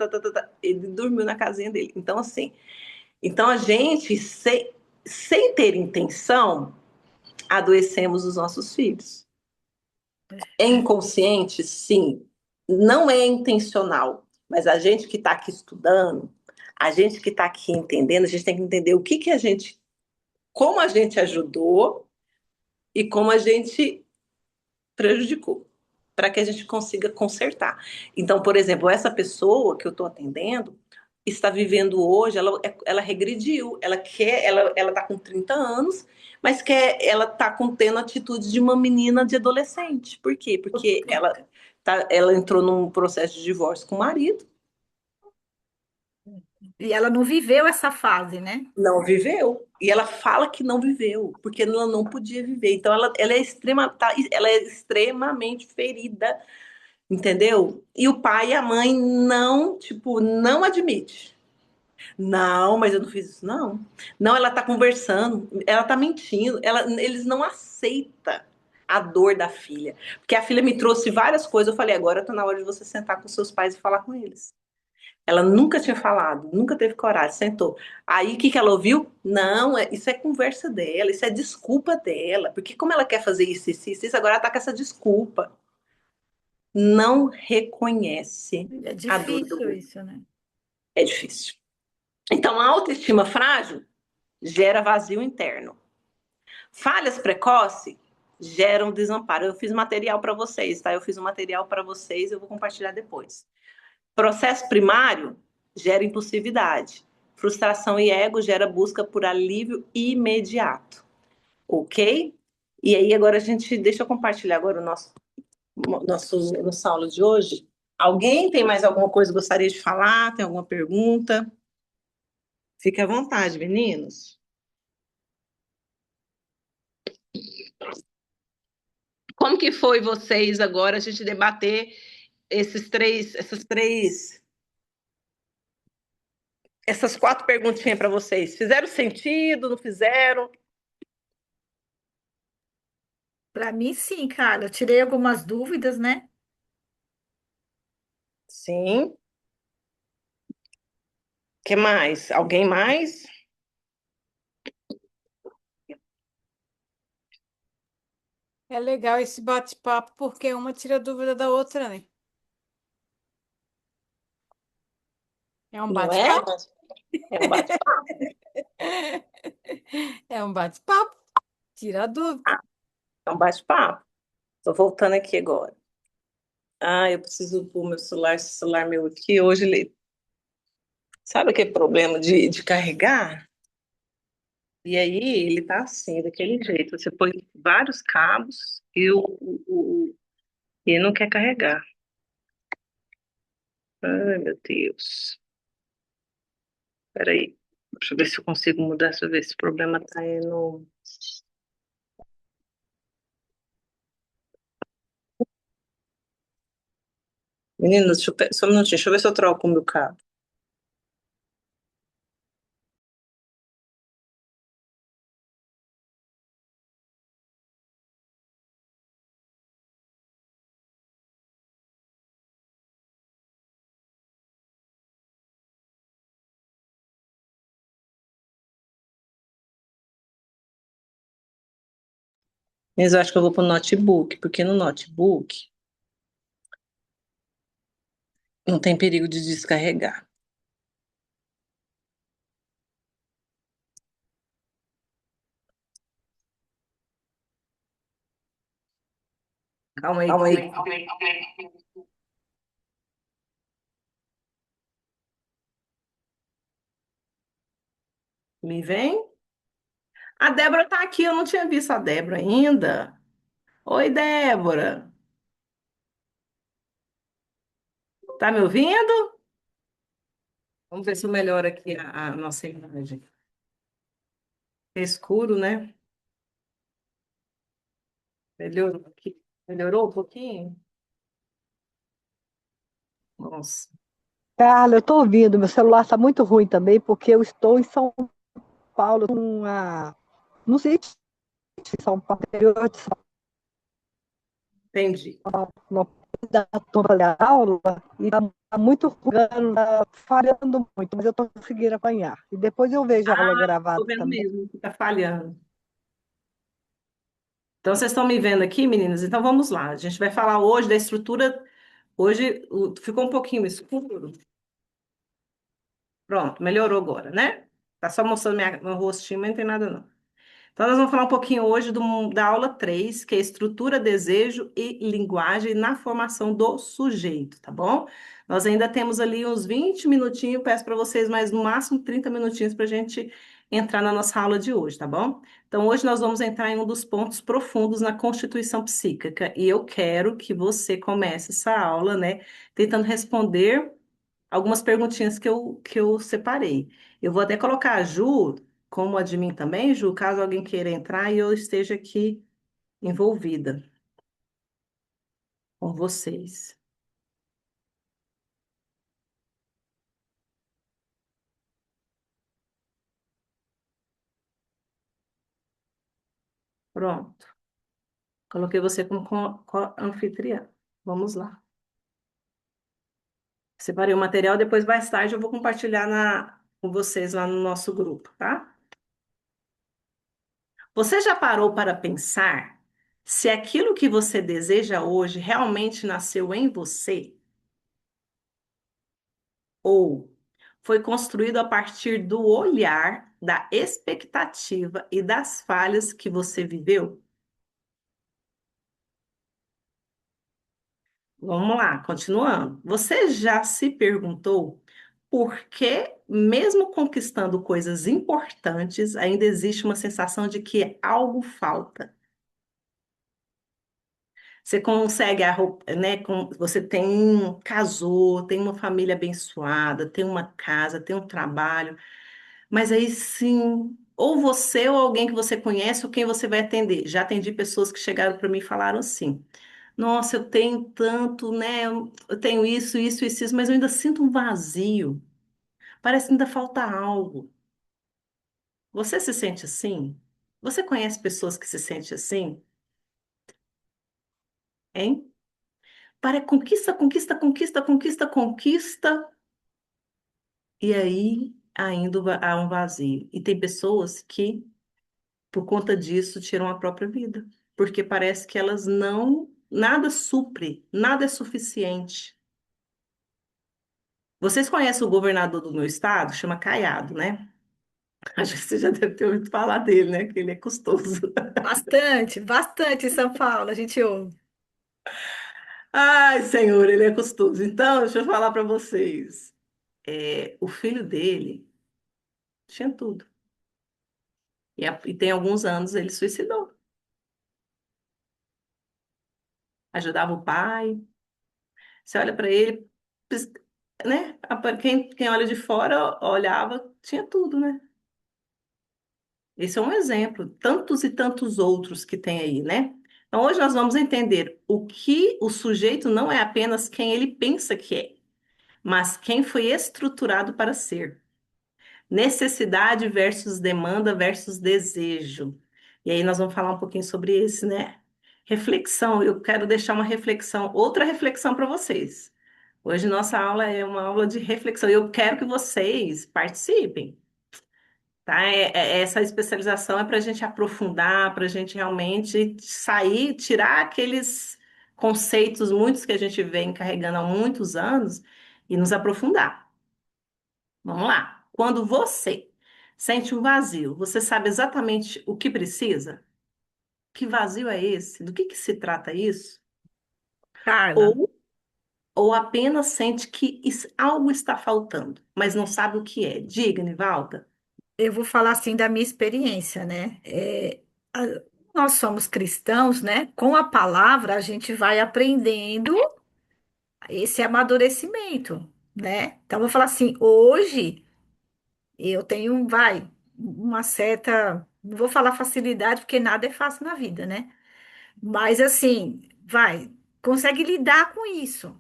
ele dormiu na casinha dele. Então, assim, então a gente, sem ter intenção, adoecemos os nossos filhos. É inconsciente, sim. Não é intencional. Mas a gente que está aqui estudando, a gente que está aqui entendendo, a gente tem que entender o que a gente, como a gente ajudou e como a gente prejudicou. para que a gente consiga consertar. Então, por exemplo, essa pessoa que eu estou atendendo está vivendo hoje, ela regrediu, ela está com 30 anos, mas ela está tendo atitude de uma menina de adolescente. Por quê? Porque ela entrou num processo de divórcio com o marido. E ela não viveu essa fase, né? Não viveu. E ela fala que não viveu, porque ela não podia viver. Então ela é ela é extremamente ferida, entendeu? E o pai e a mãe não, tipo, não admite. Não, mas eu não fiz isso, não. Não, ela tá conversando, ela tá mentindo, eles não aceitam a dor da filha. Porque a filha me trouxe várias coisas, eu falei, agora tá na hora de você sentar com seus pais e falar com eles. Ela nunca tinha falado, nunca teve coragem, sentou. Aí o que que ela ouviu? Não, isso é conversa dela, isso é desculpa dela. Porque como ela quer fazer isso, agora ela tá com essa desculpa. Não reconhece É a dor do difícil outro. isso, né? É difícil. Então, a autoestima frágil gera vazio interno. Falhas precoces geram desamparo. Eu fiz material para vocês, tá? Eu fiz um material para vocês, eu vou compartilhar depois. Processo primário gera impulsividade. Frustração e ego gera busca por alívio imediato. Ok? E aí, agora deixa eu compartilhar agora nossa aula de hoje. Alguém tem mais alguma coisa que gostaria de falar? Tem alguma pergunta? Fique à vontade, meninos. Como que foi vocês agora a gente debater essas quatro perguntinhas para vocês? Fizeram sentido? Não fizeram? Para mim, sim, cara. Eu tirei algumas dúvidas, né? Sim. Que mais? Alguém mais? É legal esse bate-papo porque uma tira dúvida da outra, né? É um Não é? bate-papo. É um bate-papo. É um bate-papo. Tira a dúvida. É um bate-papo. Estou voltando aqui agora. Ah, eu preciso pôr meu celular, esse celular meu aqui. Hoje ele. Sabe aquele problema de carregar? E aí ele tá assim, daquele jeito. Você põe vários cabos e ele não quer carregar. Ai, meu Deus. Peraí. Deixa eu ver se eu consigo mudar, deixa eu ver se o problema tá aí no. Meninas, só um minutinho, deixa eu ver se eu troco o meu cabo. Mas eu acho que eu vou pro notebook, porque no notebook não tem perigo de descarregar. Calma aí, Calma calma aí. aí. Me vem? A Débora tá aqui, eu não tinha visto a Débora ainda. Oi, Débora. Tá me ouvindo? Vamos ver se eu melhoro aqui a nossa imagem. É escuro, né? Melhorou aqui. Melhorou um pouquinho? Nossa. Carla, eu estou ouvindo. Meu celular está muito ruim também, porque eu estou em São Paulo, no sítio de São Paulo, interior de São Entendi. Paulo, não da turma da aula, e está muito ruim, tá falhando muito, mas eu estou conseguindo apanhar. E depois eu vejo a aula Tô gravada vendo também. mesmo que tá falhando. Então, vocês estão me vendo aqui, meninas? Então, vamos lá. A gente vai falar hoje da estrutura. Hoje ficou um pouquinho escuro. Pronto, melhorou agora, né? Tá só mostrando meu rostinho, mas não tem nada não. Então, nós vamos falar um pouquinho hoje da aula 3, que é estrutura, desejo e linguagem na formação do sujeito, tá bom? Nós ainda temos ali uns 20 minutinhos, peço para vocês mais no máximo 30 minutinhos para a gente entrar na nossa aula de hoje, tá bom? Então, hoje nós vamos entrar em um dos pontos profundos na constituição psíquica, e eu quero que você comece essa aula, né, tentando responder algumas perguntinhas que eu separei. Eu vou até colocar a Ju como admin também, Ju, caso alguém queira entrar e eu esteja aqui envolvida com vocês. Pronto. Coloquei você como anfitriã. Vamos lá. Separei o material, depois mais tarde eu vou compartilhar com vocês lá no nosso grupo, tá? Você já parou para pensar se aquilo que você deseja hoje realmente nasceu em você? Ou foi construído a partir do olhar, da expectativa e das falhas que você viveu? Vamos lá, continuando. Você já se perguntou por que, mesmo conquistando coisas importantes, ainda existe uma sensação de que algo falta? Você consegue, né, você casou, tem uma família abençoada, tem uma casa, tem um trabalho. Mas aí sim, ou você ou alguém que você conhece ou quem você vai atender. Já atendi pessoas que chegaram para mim e falaram assim: Nossa, eu tenho tanto, né? Eu tenho isso, mas eu ainda sinto um vazio. Parece que ainda falta algo. Você se sente assim? Você conhece pessoas que se sentem assim? Hein? Para conquista, conquista, conquista, conquista, conquista, e aí ainda há um vazio. E tem pessoas que por conta disso, tiram a própria vida, porque parece que elas não, nada supre, nada é suficiente. Vocês conhecem o governador do meu estado? Chama Caiado, né? Acho que você já deve ter ouvido falar dele, né? Que ele é custoso. Bastante, bastante em São Paulo, a gente ouve. Ai, senhor, ele é custoso. Então, deixa eu falar para vocês. O filho dele tinha tudo. E tem alguns anos ele suicidou. Ajudava o pai. Você olha para ele, né? Quem olha de fora olhava, tinha tudo, né? Esse é um exemplo, tantos e tantos outros que tem aí, né? Então, hoje nós vamos entender o que o sujeito não é apenas quem ele pensa que é, mas quem foi estruturado para ser. Necessidade versus demanda versus desejo. E aí nós vamos falar um pouquinho sobre esse, né? Reflexão, eu quero deixar uma reflexão, outra reflexão para vocês. Hoje nossa aula é uma aula de reflexão. Eu quero que vocês participem, tá? Essa especialização é para a gente aprofundar, para a gente realmente sair, tirar aqueles conceitos, muitos que a gente vem carregando há muitos anos, e nos aprofundar. Vamos lá. Quando você sente um vazio, você sabe exatamente o que precisa? Que vazio é esse? Do que se trata isso? Carla, Ou, ou apenas sente que algo está faltando, mas não sabe o que é? Diga, Nivalda. eu vou falar assim da minha experiência, né? Nós somos cristãos, né? Com a palavra a gente vai aprendendo esse amadurecimento, né? Então, eu vou falar assim, hoje eu tenho, uma certa, não vou falar facilidade, porque nada é fácil na vida, né? Mas assim, consegue lidar com isso,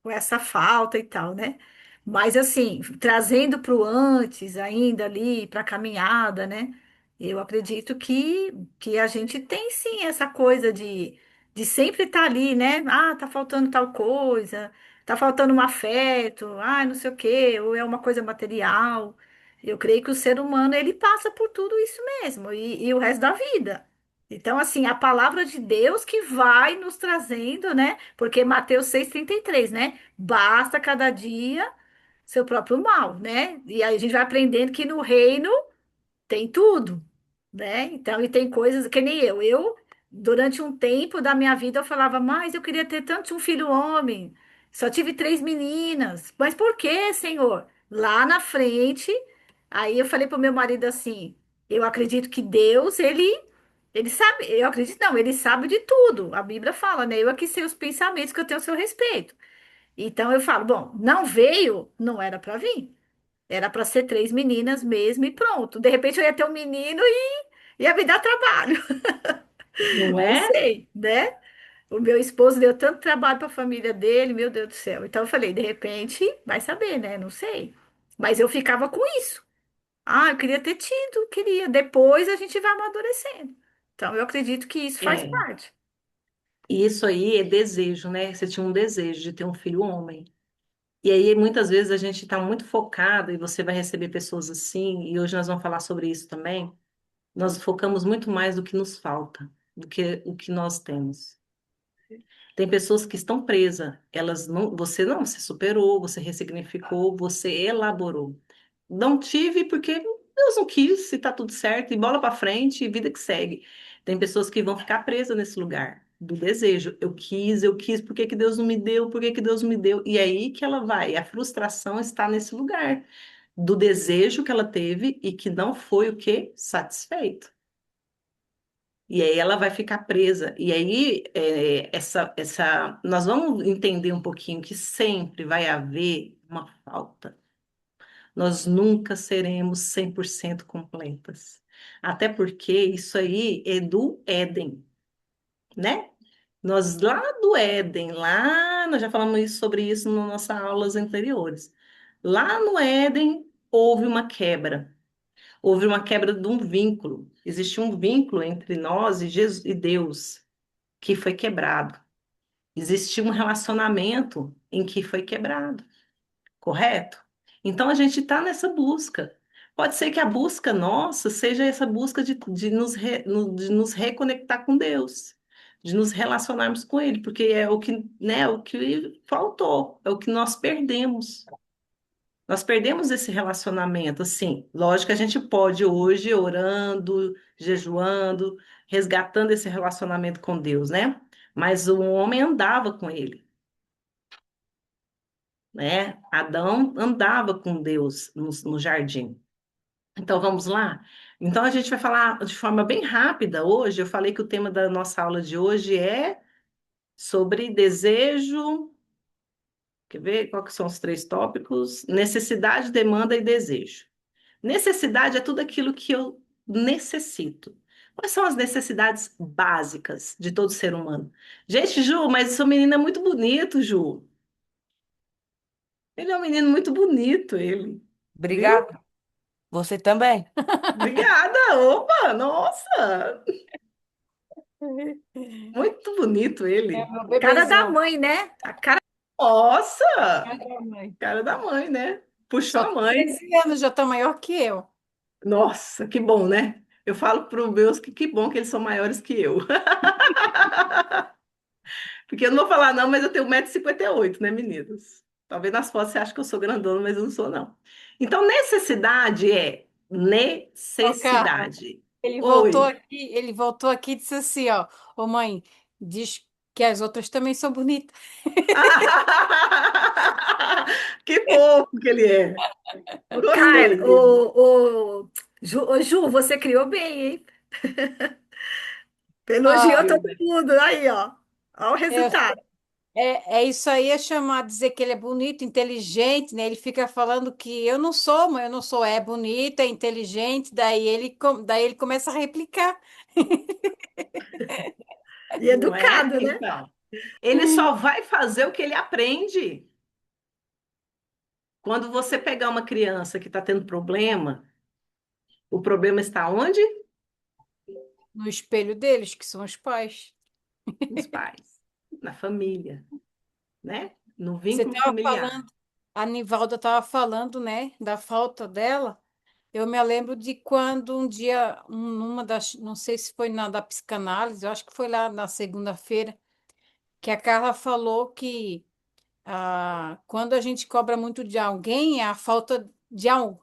com essa falta e tal, né? Mas assim, trazendo para o antes ainda ali, para a caminhada, né? Eu acredito que a gente tem sim essa coisa de sempre estar ali, né? Ah, tá faltando tal coisa, tá faltando um afeto, ah, não sei o quê, ou é uma coisa material. Eu creio que o ser humano ele passa por tudo isso mesmo e o resto da vida. Então, assim, a palavra de Deus que vai nos trazendo, né? Porque Mateus 6,33, né? Basta cada dia seu próprio mal, né? E aí a gente vai aprendendo que no reino tem tudo, né? Então, e tem coisas que nem eu. Durante um tempo da minha vida, eu falava, mas eu queria ter tanto um filho homem. Só tive três meninas. Mas por quê, Senhor? Lá na frente, aí eu falei pro meu marido assim, eu acredito que Deus, ele sabe, eu acredito não, ele sabe de tudo. A Bíblia fala, né? Eu aqui sei os pensamentos que eu tenho a seu respeito. Então eu falo, bom, não veio, não era para vir. Era para ser três meninas mesmo e pronto. De repente eu ia ter um menino e ia me dar trabalho. Não Não é? sei, né? O meu esposo deu tanto trabalho para a família dele, meu Deus do céu. Então eu falei, de repente, vai saber, né? Não sei. Mas eu ficava com isso. Ah, eu queria ter tido, queria. Depois a gente vai amadurecendo. Então eu acredito que isso faz É. parte. E isso aí é desejo, né? Você tinha um desejo de ter um filho homem. E aí, muitas vezes, a gente está muito focado, e você vai receber pessoas assim, e hoje nós vamos falar sobre isso também. Nós focamos muito mais do que nos falta, do que o que nós temos. Tem pessoas que estão presas, elas não, você não se superou, você ressignificou, você elaborou. Não tive porque Deus não quis, se tá tudo certo, e bola para frente, e vida que segue. Tem pessoas que vão ficar presas nesse lugar do desejo. Eu quis, por que que Deus não me deu? Por que que Deus não me deu? E é aí que ela vai. A frustração está nesse lugar do desejo que ela teve e que não foi o que satisfeito. E aí ela vai ficar presa. E aí nós vamos entender um pouquinho que sempre vai haver uma falta. Nós nunca seremos 100% completas. Até porque isso aí é do Éden, né? Nós lá do Éden, lá, nós já falamos sobre isso nas nossas aulas anteriores. Lá no Éden houve uma quebra. Houve uma quebra de um vínculo. Existe um vínculo entre nós e Jesus, e Deus que foi quebrado. Existiu um relacionamento em que foi quebrado, correto? Então a gente está nessa busca. Pode ser que a busca nossa seja essa busca de nos reconectar com Deus, de nos relacionarmos com Ele, porque é o que, né, o que faltou, é o que nós perdemos. Nós perdemos esse relacionamento, assim. Lógico que a gente pode hoje, orando, jejuando, resgatando esse relacionamento com Deus, né? Mas o homem andava com ele, né? Adão andava com Deus no jardim. Então vamos lá? Então a gente vai falar de forma bem rápida hoje. Eu falei que o tema da nossa aula de hoje é sobre desejo. Quer ver quais que são os três tópicos? Necessidade, demanda e desejo. Necessidade é tudo aquilo que eu necessito. Quais são as necessidades básicas de todo ser humano? Gente, Ju, mas seu menino é muito bonito, Ju. Ele é um menino muito bonito, ele. Viu? Obrigada. Você também. Obrigada. Opa, nossa, muito bonito É ele. meu Cara da bebezão. mãe, né? A cara. Nossa, Ai, mãe. cara da mãe, né? Puxou Só a com mãe. 13 anos já tá maior que eu. Nossa, que bom, né? Eu falo para os meus que bom que eles são maiores que eu. Porque eu não vou falar não, mas eu tenho 1,58 m, né, meninos? Talvez nas fotos você ache que eu sou grandona, mas eu não sou, não. Então, necessidade é Ó, Carla, necessidade. ele voltou Oi. aqui, ele voltou aqui e disse assim, ó, ô mãe, diz que as outras também são bonitas. Que fofo que ele é. Ô, Gostei Carla, dele. Ô, Ju, você criou bem, hein? Ó, Elogiou Viu, todo né? mundo. Aí, ó. Ó o é, resultado. é isso aí, é chamar, dizer que ele é bonito, inteligente, né? Ele fica falando que eu não sou, mãe, eu não sou, é bonito, é inteligente, daí ele começa a replicar. E Não é? educado, né? Então, ele só vai fazer o que ele aprende. Quando você pegar uma criança que está tendo problema, o problema está onde? No espelho deles, que são os pais. Nos pais, na família, né? No Você vínculo estava familiar. falando, a Nivalda estava falando, né, da falta dela. Eu me lembro de quando um dia, numa das, não sei se foi na da psicanálise, eu acho que foi lá na segunda-feira, que a Carla falou que quando a gente cobra muito de alguém, é a falta de algo.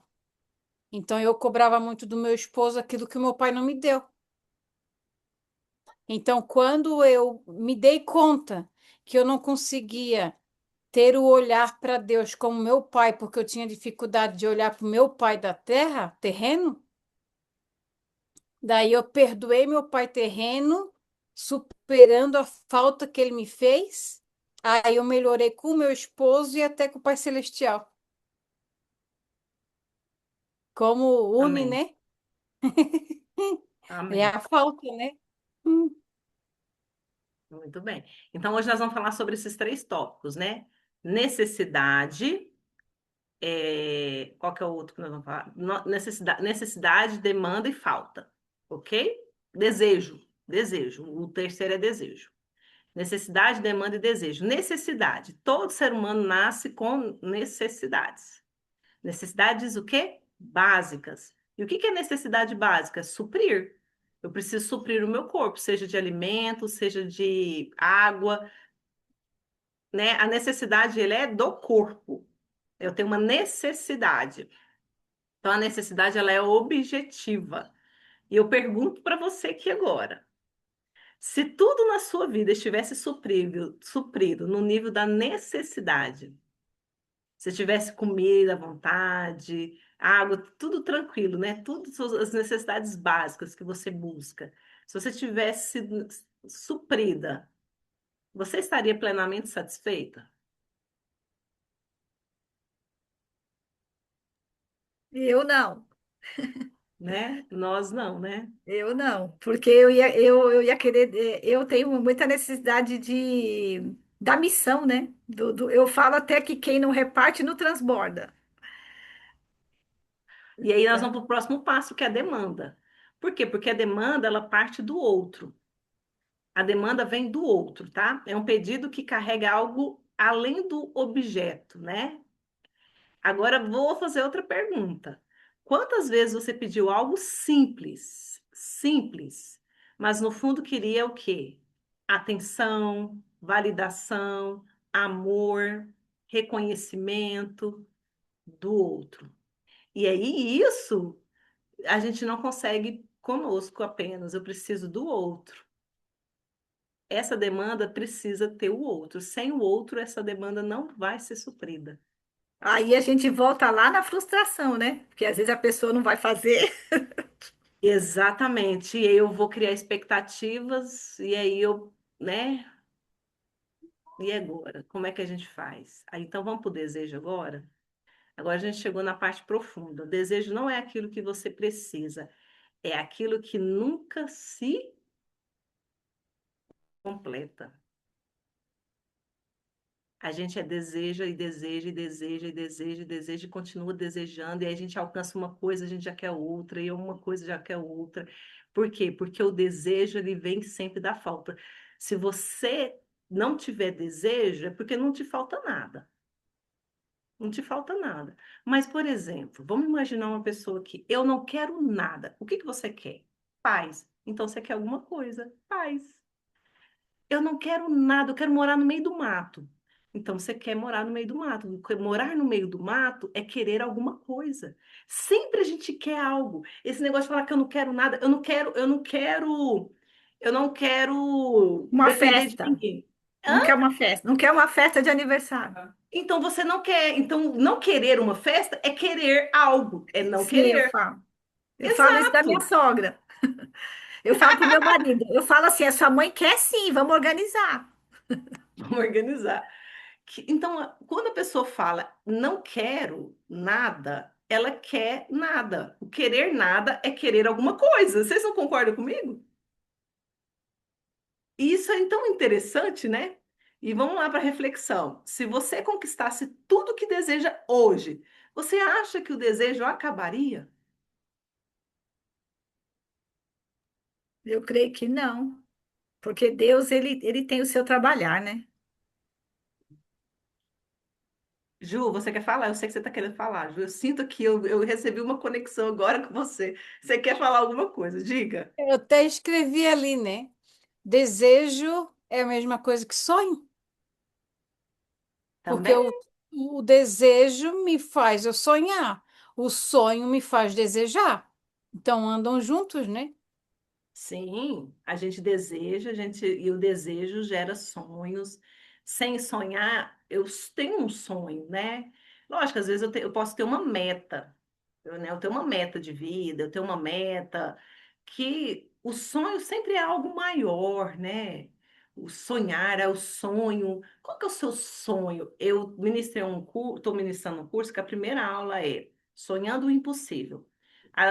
Então eu cobrava muito do meu esposo aquilo que o meu pai não me deu. Então, quando eu me dei conta que eu não conseguia ter o olhar para Deus como meu pai, porque eu tinha dificuldade de olhar para o meu pai da terra, terreno, daí eu perdoei meu pai terreno, superando a falta que ele me fez. Aí eu melhorei com o meu esposo e até com o Pai Celestial. Como une, Amém. né? É Amém. a falta, né? Hum. Muito bem. Então, hoje nós vamos falar sobre esses três tópicos, né? Necessidade, qual que é o outro que nós vamos falar? Necessidade, demanda e falta, ok? Desejo. O terceiro é desejo. Necessidade, demanda e desejo. Necessidade. Todo ser humano nasce com necessidades. Necessidades o quê? Básicas. E o que é necessidade básica? Suprir. Eu preciso suprir o meu corpo, seja de alimento, seja de água, né? A necessidade, ele é do corpo. Eu tenho uma necessidade. Então, a necessidade, ela é objetiva. E eu pergunto para você aqui agora, se tudo na sua vida estivesse suprido no nível da necessidade, se tivesse comida à vontade, água, tudo tranquilo, né? Todas as necessidades básicas que você busca. Se você tivesse suprida, você estaria plenamente satisfeita? Eu não. Né? Nós não, né? Eu não, porque eu ia querer, eu tenho muita necessidade da missão, né? Eu falo até que quem não reparte não transborda. E aí nós Né? vamos para o próximo passo, que é a demanda. Por quê? Porque a demanda, ela parte do outro. A demanda vem do outro, tá? É um pedido que carrega algo além do objeto, né? Agora vou fazer outra pergunta. Quantas vezes você pediu algo simples, mas no fundo queria o quê? Atenção, validação, amor, reconhecimento do outro. E aí isso a gente não consegue conosco apenas, eu preciso do outro. Essa demanda precisa ter o outro. Sem o outro, essa demanda não vai ser suprida. Aí a gente volta lá na frustração, né? Porque às vezes a pessoa não vai fazer. Exatamente. E aí eu vou criar expectativas, e aí eu, né? E agora? Como é que a gente faz? Aí, então vamos para o desejo agora? Agora a gente chegou na parte profunda. O desejo não é aquilo que você precisa, é aquilo que nunca se completa. A gente deseja e deseja e deseja e deseja e deseja e continua desejando, e aí a gente alcança uma coisa, a gente já quer outra, e uma coisa já quer outra. Por quê? Porque o desejo ele vem sempre da falta. Se você não tiver desejo, é porque não te falta nada. Não te falta nada. Mas, por exemplo, vamos imaginar uma pessoa que eu não quero nada. O que que você quer? Paz. Então você quer alguma coisa? Paz. Eu não quero nada, eu quero morar no meio do mato. Então você quer morar no meio do mato. Porque morar no meio do mato é querer alguma coisa. Sempre a gente quer algo. Esse negócio de falar que eu não quero nada, eu não quero Uma depender de festa. ninguém. Não Hã? quer uma festa. Não quer uma festa de aniversário. Então você não quer. Então não querer uma festa é querer algo, é não Sim, eu querer. falo. Eu falo isso da minha Exato. sogra. Eu falo pro meu marido. Eu falo assim: a sua mãe quer sim, vamos organizar. Vamos organizar. Então, quando a pessoa fala não quero nada, ela quer nada. O querer nada é querer alguma coisa. Vocês não concordam comigo? E isso é tão interessante, né? E vamos lá para a reflexão. Se você conquistasse tudo que deseja hoje, você acha que o desejo acabaria? Eu creio que não. Porque Deus, ele tem o seu trabalhar, né? Ju, você quer falar? Eu sei que você está querendo falar, Ju. Eu sinto que eu recebi uma conexão agora com você. Você quer falar alguma coisa? Diga. Eu até escrevi ali, né? Desejo é a mesma coisa que sonho, porque Também? o desejo me faz eu sonhar. o sonho me faz desejar. Então andam juntos, né? Sim, a gente deseja, e o desejo gera sonhos. Sem sonhar, tenho um sonho, né? Lógico, às vezes eu posso ter uma meta, eu tenho uma meta de vida, eu tenho uma meta que o sonho sempre é algo maior, né? O sonhar é o sonho. Qual que é o seu sonho? Eu ministrei um curso, estou ministrando um curso que a primeira aula é Sonhando o Impossível.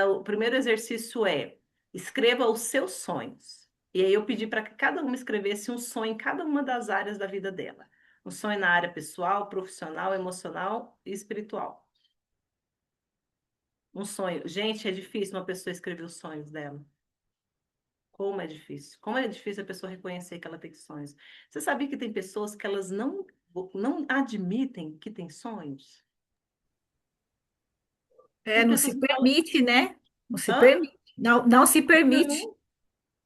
O primeiro exercício é escreva os seus sonhos. E aí eu pedi para que cada uma escrevesse um sonho em cada uma das áreas da vida dela. Um sonho na área pessoal, profissional, emocional e espiritual. Um sonho. Gente, é difícil uma pessoa escrever os sonhos dela. Como é difícil. Como é difícil a pessoa reconhecer que ela tem sonhos. Você sabia que tem pessoas que elas não admitem que têm sonhos? É, Tem não pessoas se que falam, permite, né? Não se hã? permite. Não, não se permite.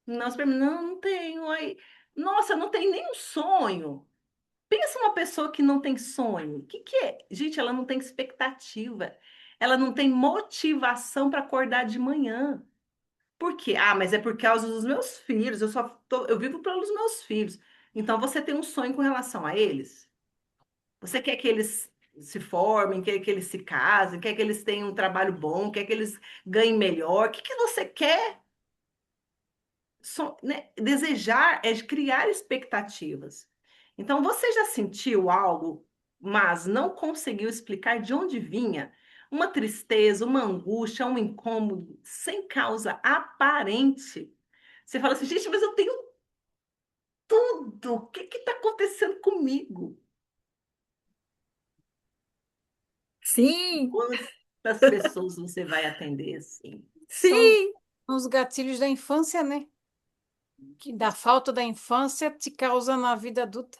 Não, não tenho. Aí, nossa, não tem nenhum sonho. Pensa uma pessoa que não tem sonho. O que que é? Gente, ela não tem expectativa. Ela não tem motivação para acordar de manhã. Por quê? Ah, mas é por causa dos meus filhos. Eu vivo pelos meus filhos. Então você tem um sonho com relação a eles? Você quer que eles se formem, quer que eles se casem, quer que eles tenham um trabalho bom, quer que eles ganhem melhor? O que que você quer? Né? Desejar é de criar expectativas. Então, você já sentiu algo, mas não conseguiu explicar de onde vinha? Uma tristeza, uma angústia, um incômodo, sem causa aparente. Você fala assim, gente, mas eu tenho tudo. O que está acontecendo comigo? Sim, Quantas pessoas você vai atender assim? São sim. Os gatilhos da infância, né? Que da falta da infância te causa na vida adulta.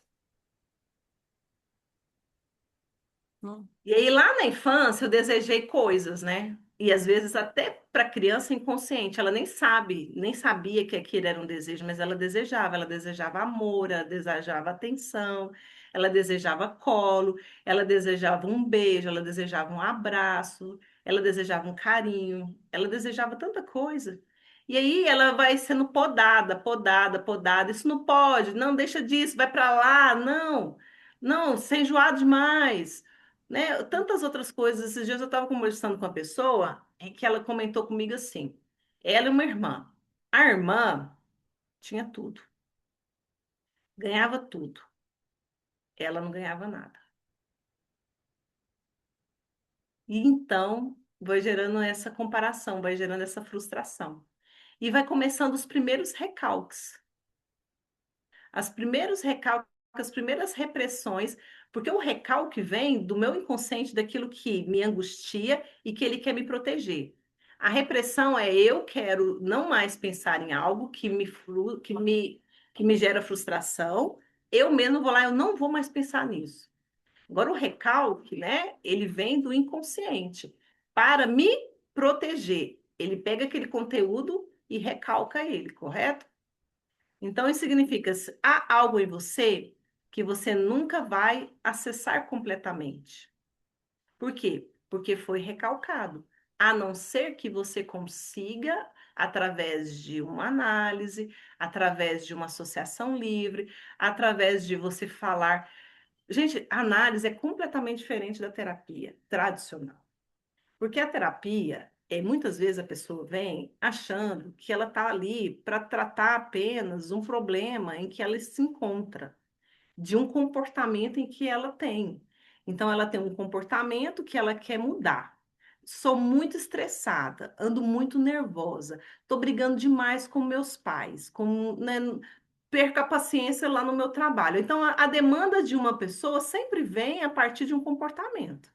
Não. E aí, lá na infância, eu desejei coisas, né? E às vezes até para criança inconsciente, ela nem sabia que aquilo era um desejo, mas ela desejava amor, ela desejava atenção, ela desejava colo, ela desejava um beijo, ela desejava um abraço, ela desejava um carinho, ela desejava tanta coisa. E aí ela vai sendo podada, podada, podada. Isso não pode, não deixa disso, vai para lá, não. Não, você é enjoado demais, né? Tantas outras coisas. Esses dias eu estava conversando com uma pessoa em que ela comentou comigo assim: ela e uma irmã. A irmã tinha tudo, ganhava tudo. Ela não ganhava nada. E então vai gerando essa comparação, vai gerando essa frustração. E vai começando os primeiros recalques. As primeiros recalques, as primeiras repressões, porque o recalque vem do meu inconsciente, daquilo que me angustia e que ele quer me proteger. A repressão é eu quero não mais pensar em algo que me gera frustração, eu mesmo vou lá, eu não vou mais pensar nisso. Agora, o recalque, né, ele vem do inconsciente para me proteger. Ele pega aquele conteúdo e recalca ele, correto? Então, isso significa, há algo em você que você nunca vai acessar completamente. Por quê? Porque foi recalcado. A não ser que você consiga, através de uma análise, através de uma associação livre, através de você falar. Gente, a análise é completamente diferente da terapia tradicional. Porque a terapia, muitas vezes a pessoa vem achando que ela está ali para tratar apenas um problema em que ela se encontra, de um comportamento em que ela tem. Então, ela tem um comportamento que ela quer mudar. Sou muito estressada, ando muito nervosa, estou brigando demais com meus pais, né, perco a paciência lá no meu trabalho. Então, a demanda de uma pessoa sempre vem a partir de um comportamento.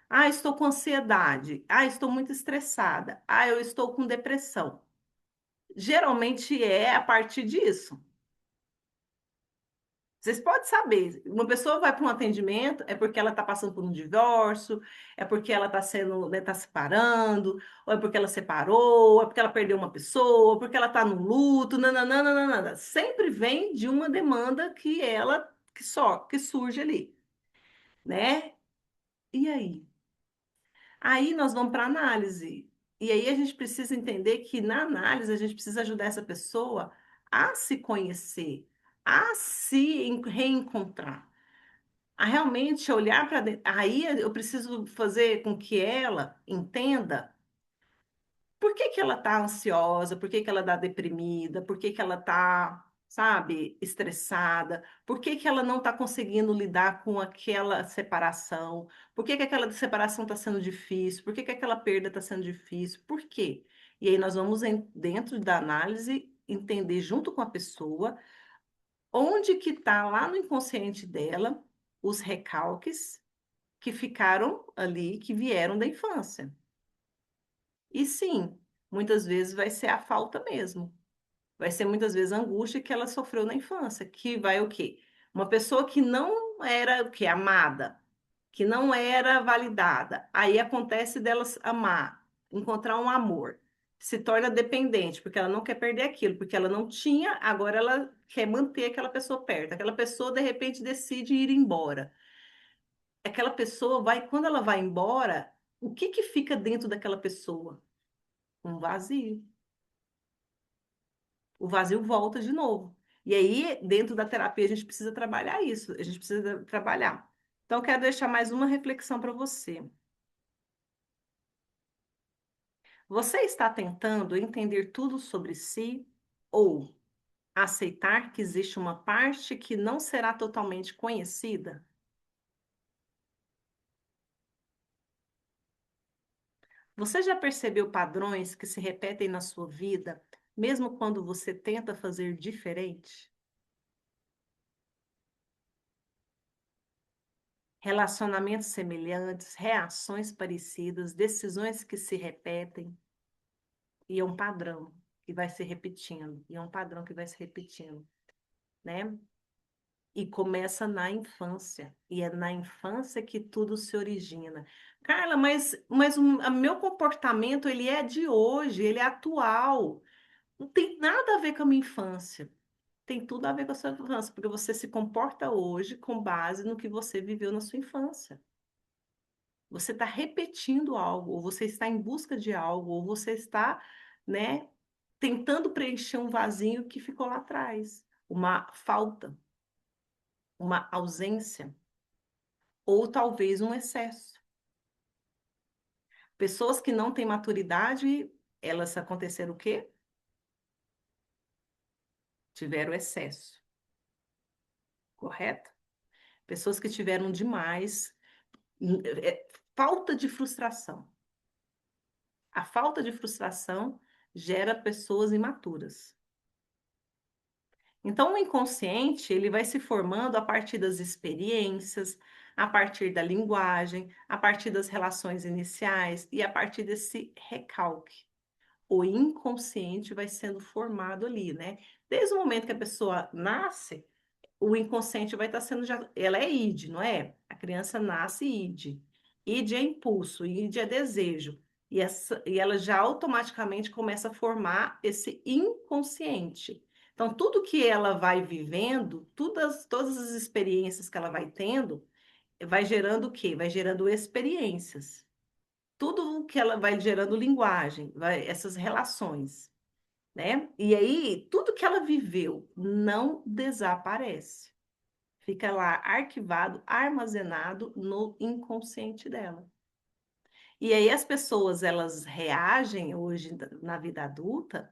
Ah, estou com ansiedade. Ah, estou muito estressada. Ah, eu estou com depressão. Geralmente é a partir disso. Vocês podem saber, uma pessoa vai para um atendimento, é porque ela está passando por um divórcio, é porque ela está sendo, né, tá separando, ou é porque ela separou, ou é porque ela perdeu uma pessoa, ou porque ela está no luto, nananana. Sempre vem de uma demanda que surge ali, né? E aí? Aí nós vamos para análise. E aí a gente precisa entender que na análise a gente precisa ajudar essa pessoa a se conhecer, a se reencontrar, a realmente olhar para dentro. Aí eu preciso fazer com que ela entenda por que que ela está ansiosa, por que que ela está deprimida, por que que ela está, sabe, estressada, por que que ela não está conseguindo lidar com aquela separação, por que que aquela separação está sendo difícil, por que que aquela perda está sendo difícil, por quê? E aí nós vamos, dentro da análise, entender junto com a pessoa onde que está lá no inconsciente dela os recalques que ficaram ali, que vieram da infância. E sim, muitas vezes vai ser a falta mesmo. Vai ser muitas vezes a angústia que ela sofreu na infância, que vai o quê? Uma pessoa que não era o quê? Amada, que não era validada. Aí acontece delas amar, encontrar um amor. Se torna dependente, porque ela não quer perder aquilo, porque ela não tinha, agora ela quer manter aquela pessoa perto. Aquela pessoa, de repente, decide ir embora. Aquela pessoa vai, quando ela vai embora, o que que fica dentro daquela pessoa? Um vazio. O vazio volta de novo. E aí, dentro da terapia, a gente precisa trabalhar isso, a gente precisa trabalhar. Então, eu quero deixar mais uma reflexão para você. Você está tentando entender tudo sobre si ou aceitar que existe uma parte que não será totalmente conhecida? Você já percebeu padrões que se repetem na sua vida, mesmo quando você tenta fazer diferente? Relacionamentos semelhantes, reações parecidas, decisões que se repetem, e é um padrão que vai se repetindo, e é um padrão que vai se repetindo, né? E começa na infância, e é na infância que tudo se origina. Carla, mas o meu comportamento, ele é de hoje, ele é atual, não tem nada a ver com a minha infância. Tem tudo a ver com a sua infância, porque você se comporta hoje com base no que você viveu na sua infância. Você está repetindo algo, ou você está em busca de algo, ou você está, né, tentando preencher um vazio que ficou lá atrás, uma falta, uma ausência, ou talvez um excesso. Pessoas que não têm maturidade, elas aconteceram o quê? Tiveram excesso, correto? Pessoas que tiveram demais, falta de frustração. A falta de frustração gera pessoas imaturas. Então, o inconsciente, ele vai se formando a partir das experiências, a partir da linguagem, a partir das relações iniciais e a partir desse recalque. O inconsciente vai sendo formado ali, né? Desde o momento que a pessoa nasce, o inconsciente vai estar sendo já. Ela é id, não é? A criança nasce id. Id é impulso, id é desejo. E ela já automaticamente começa a formar esse inconsciente. Então, tudo que ela vai vivendo, todas as experiências que ela vai tendo, vai gerando o quê? Vai gerando experiências. Tudo que ela vai gerando linguagem, essas relações, né? E aí, tudo que ela viveu não desaparece. Fica lá arquivado, armazenado no inconsciente dela. E aí as pessoas, elas reagem hoje na vida adulta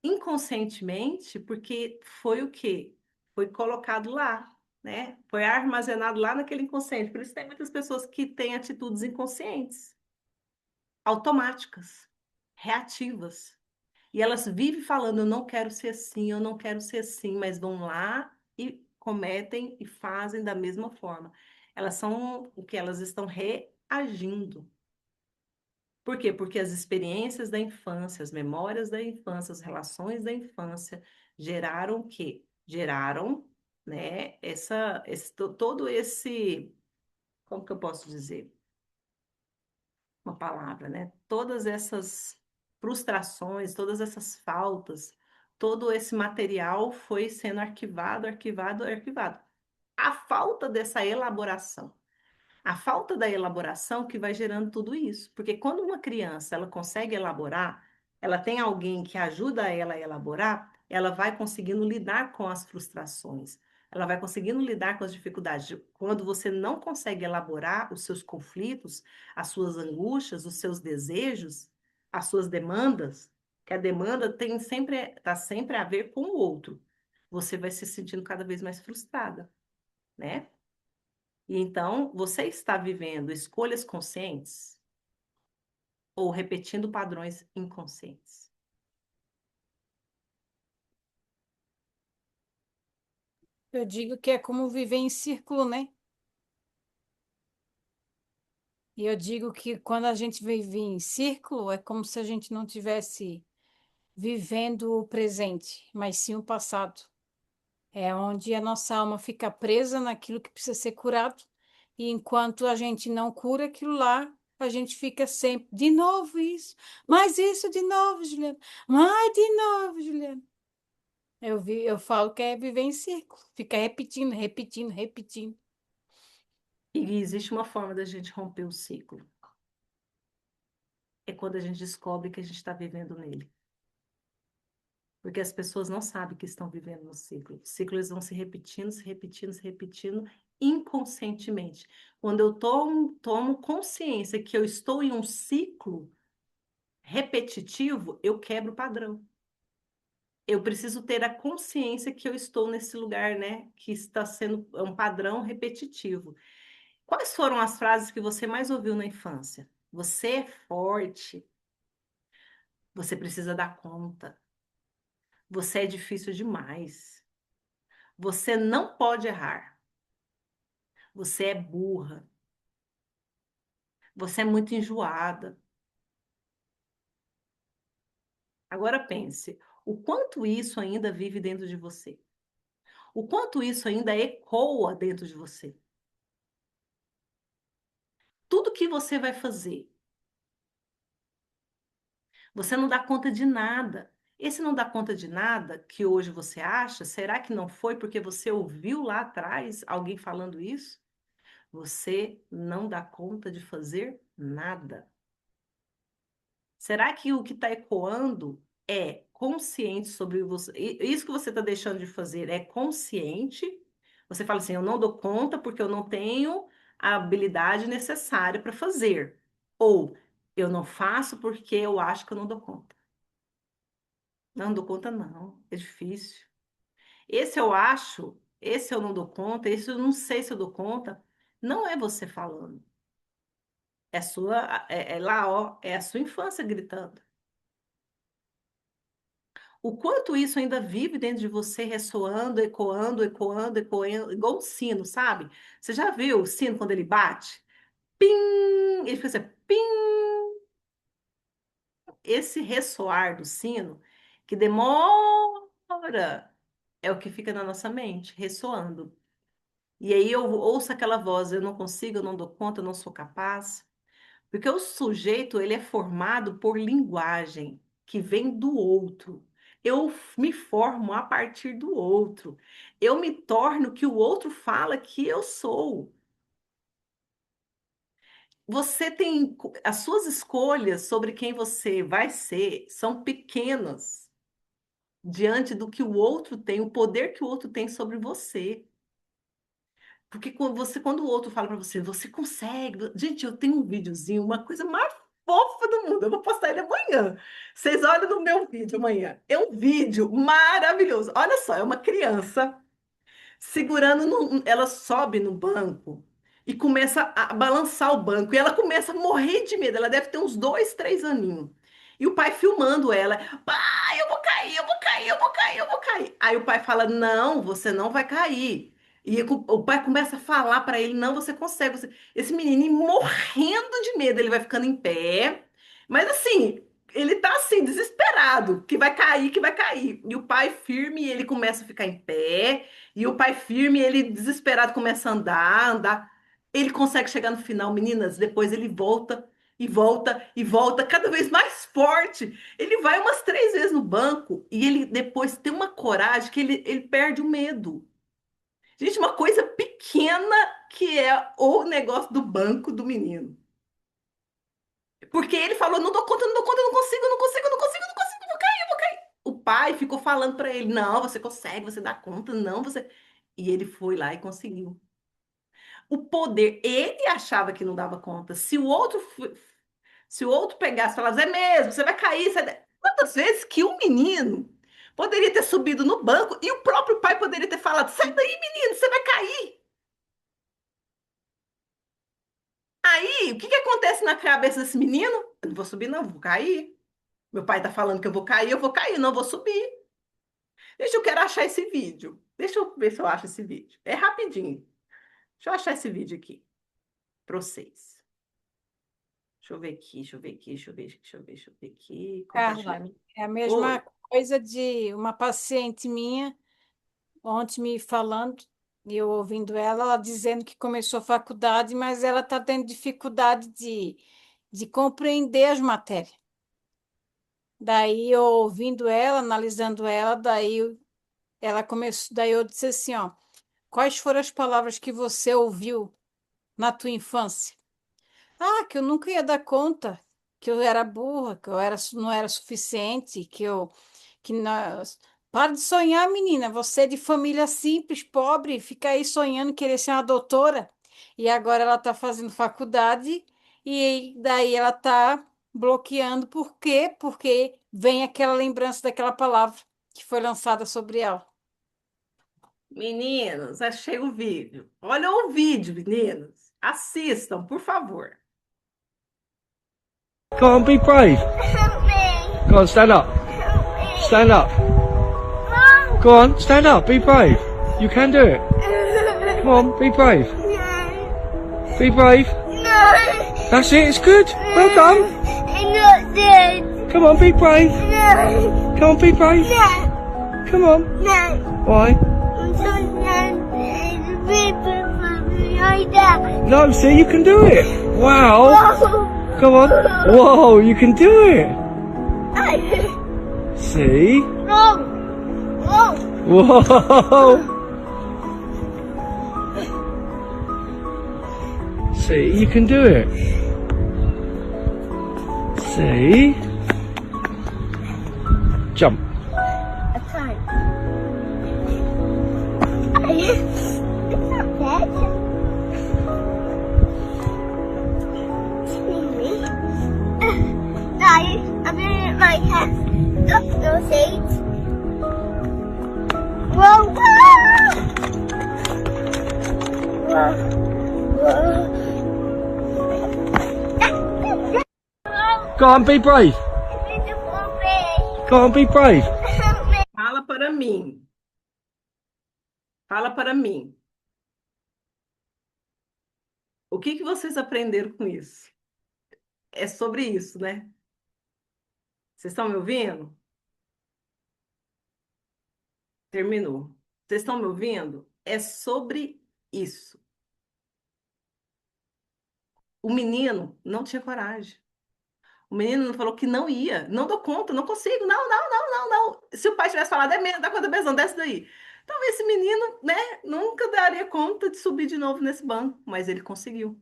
inconscientemente, porque foi o quê? Foi colocado lá, né? Foi armazenado lá naquele inconsciente. Por isso tem muitas pessoas que têm atitudes inconscientes, automáticas, reativas. E elas vivem falando, eu não quero ser assim, eu não quero ser assim, mas vão lá e cometem e fazem da mesma forma. Elas são o que elas estão reagindo. Por quê? Porque as experiências da infância, as memórias da infância, as relações da infância geraram o quê? Geraram, né, todo esse, como que eu posso dizer? Uma palavra, né? Todas essas frustrações, todas essas faltas, todo esse material foi sendo arquivado, arquivado, arquivado. A falta dessa elaboração, A falta da elaboração que vai gerando tudo isso. Porque quando uma criança ela consegue elaborar, ela tem alguém que ajuda ela a elaborar, ela vai conseguindo lidar com as frustrações, ela vai conseguindo lidar com as dificuldades. Quando você não consegue elaborar os seus conflitos, as suas angústias, os seus desejos, as suas demandas, que a demanda tem sempre está sempre a ver com o outro, você vai se sentindo cada vez mais frustrada, né? E então, você está vivendo escolhas conscientes ou repetindo padrões inconscientes? Eu digo que é como viver em círculo, né? E eu digo que quando a gente vive em círculo, é como se a gente não tivesse vivendo o presente, mas sim o passado. É onde a nossa alma fica presa naquilo que precisa ser curado. E enquanto a gente não cura aquilo lá, a gente fica sempre, de novo isso de novo, Juliana, mais de novo, Juliana. Eu falo que é viver em círculo, fica repetindo, repetindo, repetindo. E existe uma forma da gente romper o ciclo. É quando a gente descobre que a gente está vivendo nele. Porque as pessoas não sabem que estão vivendo no ciclo. Os ciclos vão se repetindo, se repetindo, se repetindo inconscientemente. Quando eu tomo consciência que eu estou em um ciclo repetitivo, eu quebro o padrão. Eu preciso ter a consciência que eu estou nesse lugar, né? Que está sendo um padrão repetitivo. Quais foram as frases que você mais ouviu na infância? Você é forte, você precisa dar conta, você é difícil demais, você não pode errar, você é burra, você é muito enjoada. Agora pense, o quanto isso ainda vive dentro de você? O quanto isso ainda ecoa dentro de você? Tudo que você vai fazer, você não dá conta de nada. Esse não dá conta de nada que hoje você acha, será que não foi porque você ouviu lá atrás alguém falando isso? Você não dá conta de fazer nada. Será que o que está ecoando é consciente sobre você? Isso que você está deixando de fazer é consciente? Você fala assim: eu não dou conta porque eu não tenho a habilidade necessária para fazer. Ou eu não faço porque eu acho que eu não dou conta. Não dou conta, não. É difícil. Esse eu acho, esse eu não dou conta, esse eu não sei se eu dou conta. Não é você falando. É lá, ó, é a sua infância gritando. O quanto isso ainda vive dentro de você, ressoando, ecoando, ecoando, ecoando, igual um sino, sabe? Você já viu o sino quando ele bate? Pim! Ele fica assim, pim! Esse ressoar do sino, que demora, é o que fica na nossa mente, ressoando. E aí eu ouço aquela voz, eu não consigo, eu não dou conta, eu não sou capaz. Porque o sujeito, ele é formado por linguagem que vem do outro. Eu me formo a partir do outro. Eu me torno o que o outro fala que eu sou. Você tem as suas escolhas sobre quem você vai ser são pequenas diante do que o outro tem, o poder que o outro tem sobre você. Porque quando o outro fala para você, você consegue. Gente, eu tenho um videozinho, uma coisa mais fofa do mundo. Eu vou postar ele amanhã. Vocês olham no meu vídeo amanhã. É um vídeo maravilhoso. Olha só, é uma criança segurando, ela sobe no banco e começa a balançar o banco. E ela começa a morrer de medo. Ela deve ter uns 2, 3 aninhos. E o pai filmando ela. Pai, eu vou cair, eu vou cair, eu vou cair, eu vou cair. Aí o pai fala: Não, você não vai cair. E o pai começa a falar para ele: Não, você consegue. Esse menininho morrendo de medo. Ele vai ficando em pé. Mas assim, ele tá assim, desesperado, que vai cair, que vai cair. E o pai firme, ele começa a ficar em pé. E o pai firme, ele desesperado começa a andar, andar. Ele consegue chegar no final, meninas. Depois ele volta e volta e volta, cada vez mais forte. Ele vai umas 3 vezes no banco e ele depois tem uma coragem que ele perde o medo. Gente, uma coisa pequena que é o negócio do banco do menino. Porque ele falou: não dou conta, não dou conta, não consigo, não consigo, não consigo, não consigo, vou cair, vou cair. O pai ficou falando para ele: não, você consegue, você dá conta, não, você. E ele foi lá e conseguiu. O poder, ele achava que não dava conta. Se o outro pegasse e falasse: é mesmo, você vai cair. Quantas vezes que o menino poderia ter subido no banco e o próprio pai poderia ter falado: sai daí, menino, você vai cair. Aí, o que que acontece na cabeça desse menino? Eu não vou subir, não, vou cair. Meu pai tá falando que eu vou cair, não vou subir. Deixa eu quero achar esse vídeo. Deixa eu ver se eu acho esse vídeo. É rapidinho. Deixa eu achar esse vídeo aqui para vocês. Deixa eu ver aqui, deixa eu ver aqui, deixa eu ver, deixa eu ver, deixa eu ver aqui. Carla, Compartilhar. é a Oi. mesma coisa de uma paciente minha ontem me falando, e eu ouvindo ela dizendo que começou a faculdade, mas ela está tendo dificuldade de compreender as matérias. Daí eu ouvindo ela, analisando ela, daí ela começou, daí eu disse assim, ó, quais foram as palavras que você ouviu na tua infância? Ah, que eu nunca ia dar conta, que eu era burra, que eu era, não era suficiente, que nós... Para de sonhar, menina. Você é de família simples, pobre, fica aí sonhando querer ser uma doutora. E agora ela está fazendo faculdade e daí ela está bloqueando. Por quê? Porque vem aquela lembrança daquela palavra que foi lançada sobre ela. Meninos, achei o vídeo. Olha o vídeo, meninos. Assistam, por favor. Go on, be brave. Go on, stand up. Stand up. Go on, stand up, be brave. You can do it. Come on, be brave. Be brave. That's it, it's good. Well done. Come on, be brave. Come on, be brave. Come on. Why? No, see, you can do it. Wow. Come on. Whoa, you can do it. See? Whoa. See, you can do it. See? Jump. Go on, be brave. Go on, be brave. Fala para mim. Fala para mim. O que que vocês aprenderam com isso? É sobre isso, né? Vocês estão me ouvindo? Terminou. Vocês estão me ouvindo? É sobre isso. O menino não tinha coragem. O menino falou que não ia. Não dou conta, não consigo. Não, não, não, não, não. Se o pai tivesse falado, é mesmo, dá conta mesmo, não, desce daí. Talvez esse menino, né, nunca daria conta de subir de novo nesse banco, mas ele conseguiu.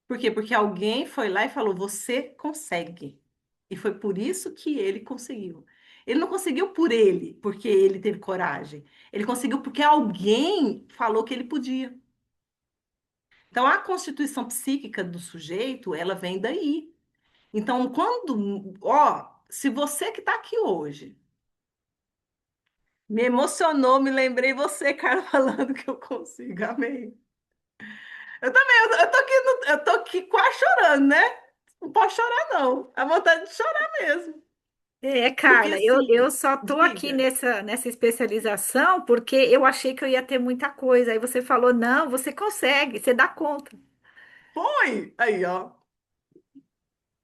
Por quê? Porque alguém foi lá e falou: você consegue. E foi por isso que ele conseguiu. Ele não conseguiu por ele, porque ele teve coragem. Ele conseguiu porque alguém falou que ele podia. Então, a constituição psíquica do sujeito, ela vem daí. Então, se você que está aqui hoje me emocionou, me lembrei você, cara, falando que eu consigo. Amém. Eu também, eu tô aqui, eu tô aqui quase chorando, né? Não posso chorar, não. A vontade de chorar mesmo. É, Porque Carla, eu assim, só tô aqui diga, nessa especialização porque eu achei que eu ia ter muita coisa. Aí você falou, não, você consegue, você dá conta. foi. Aí, ó.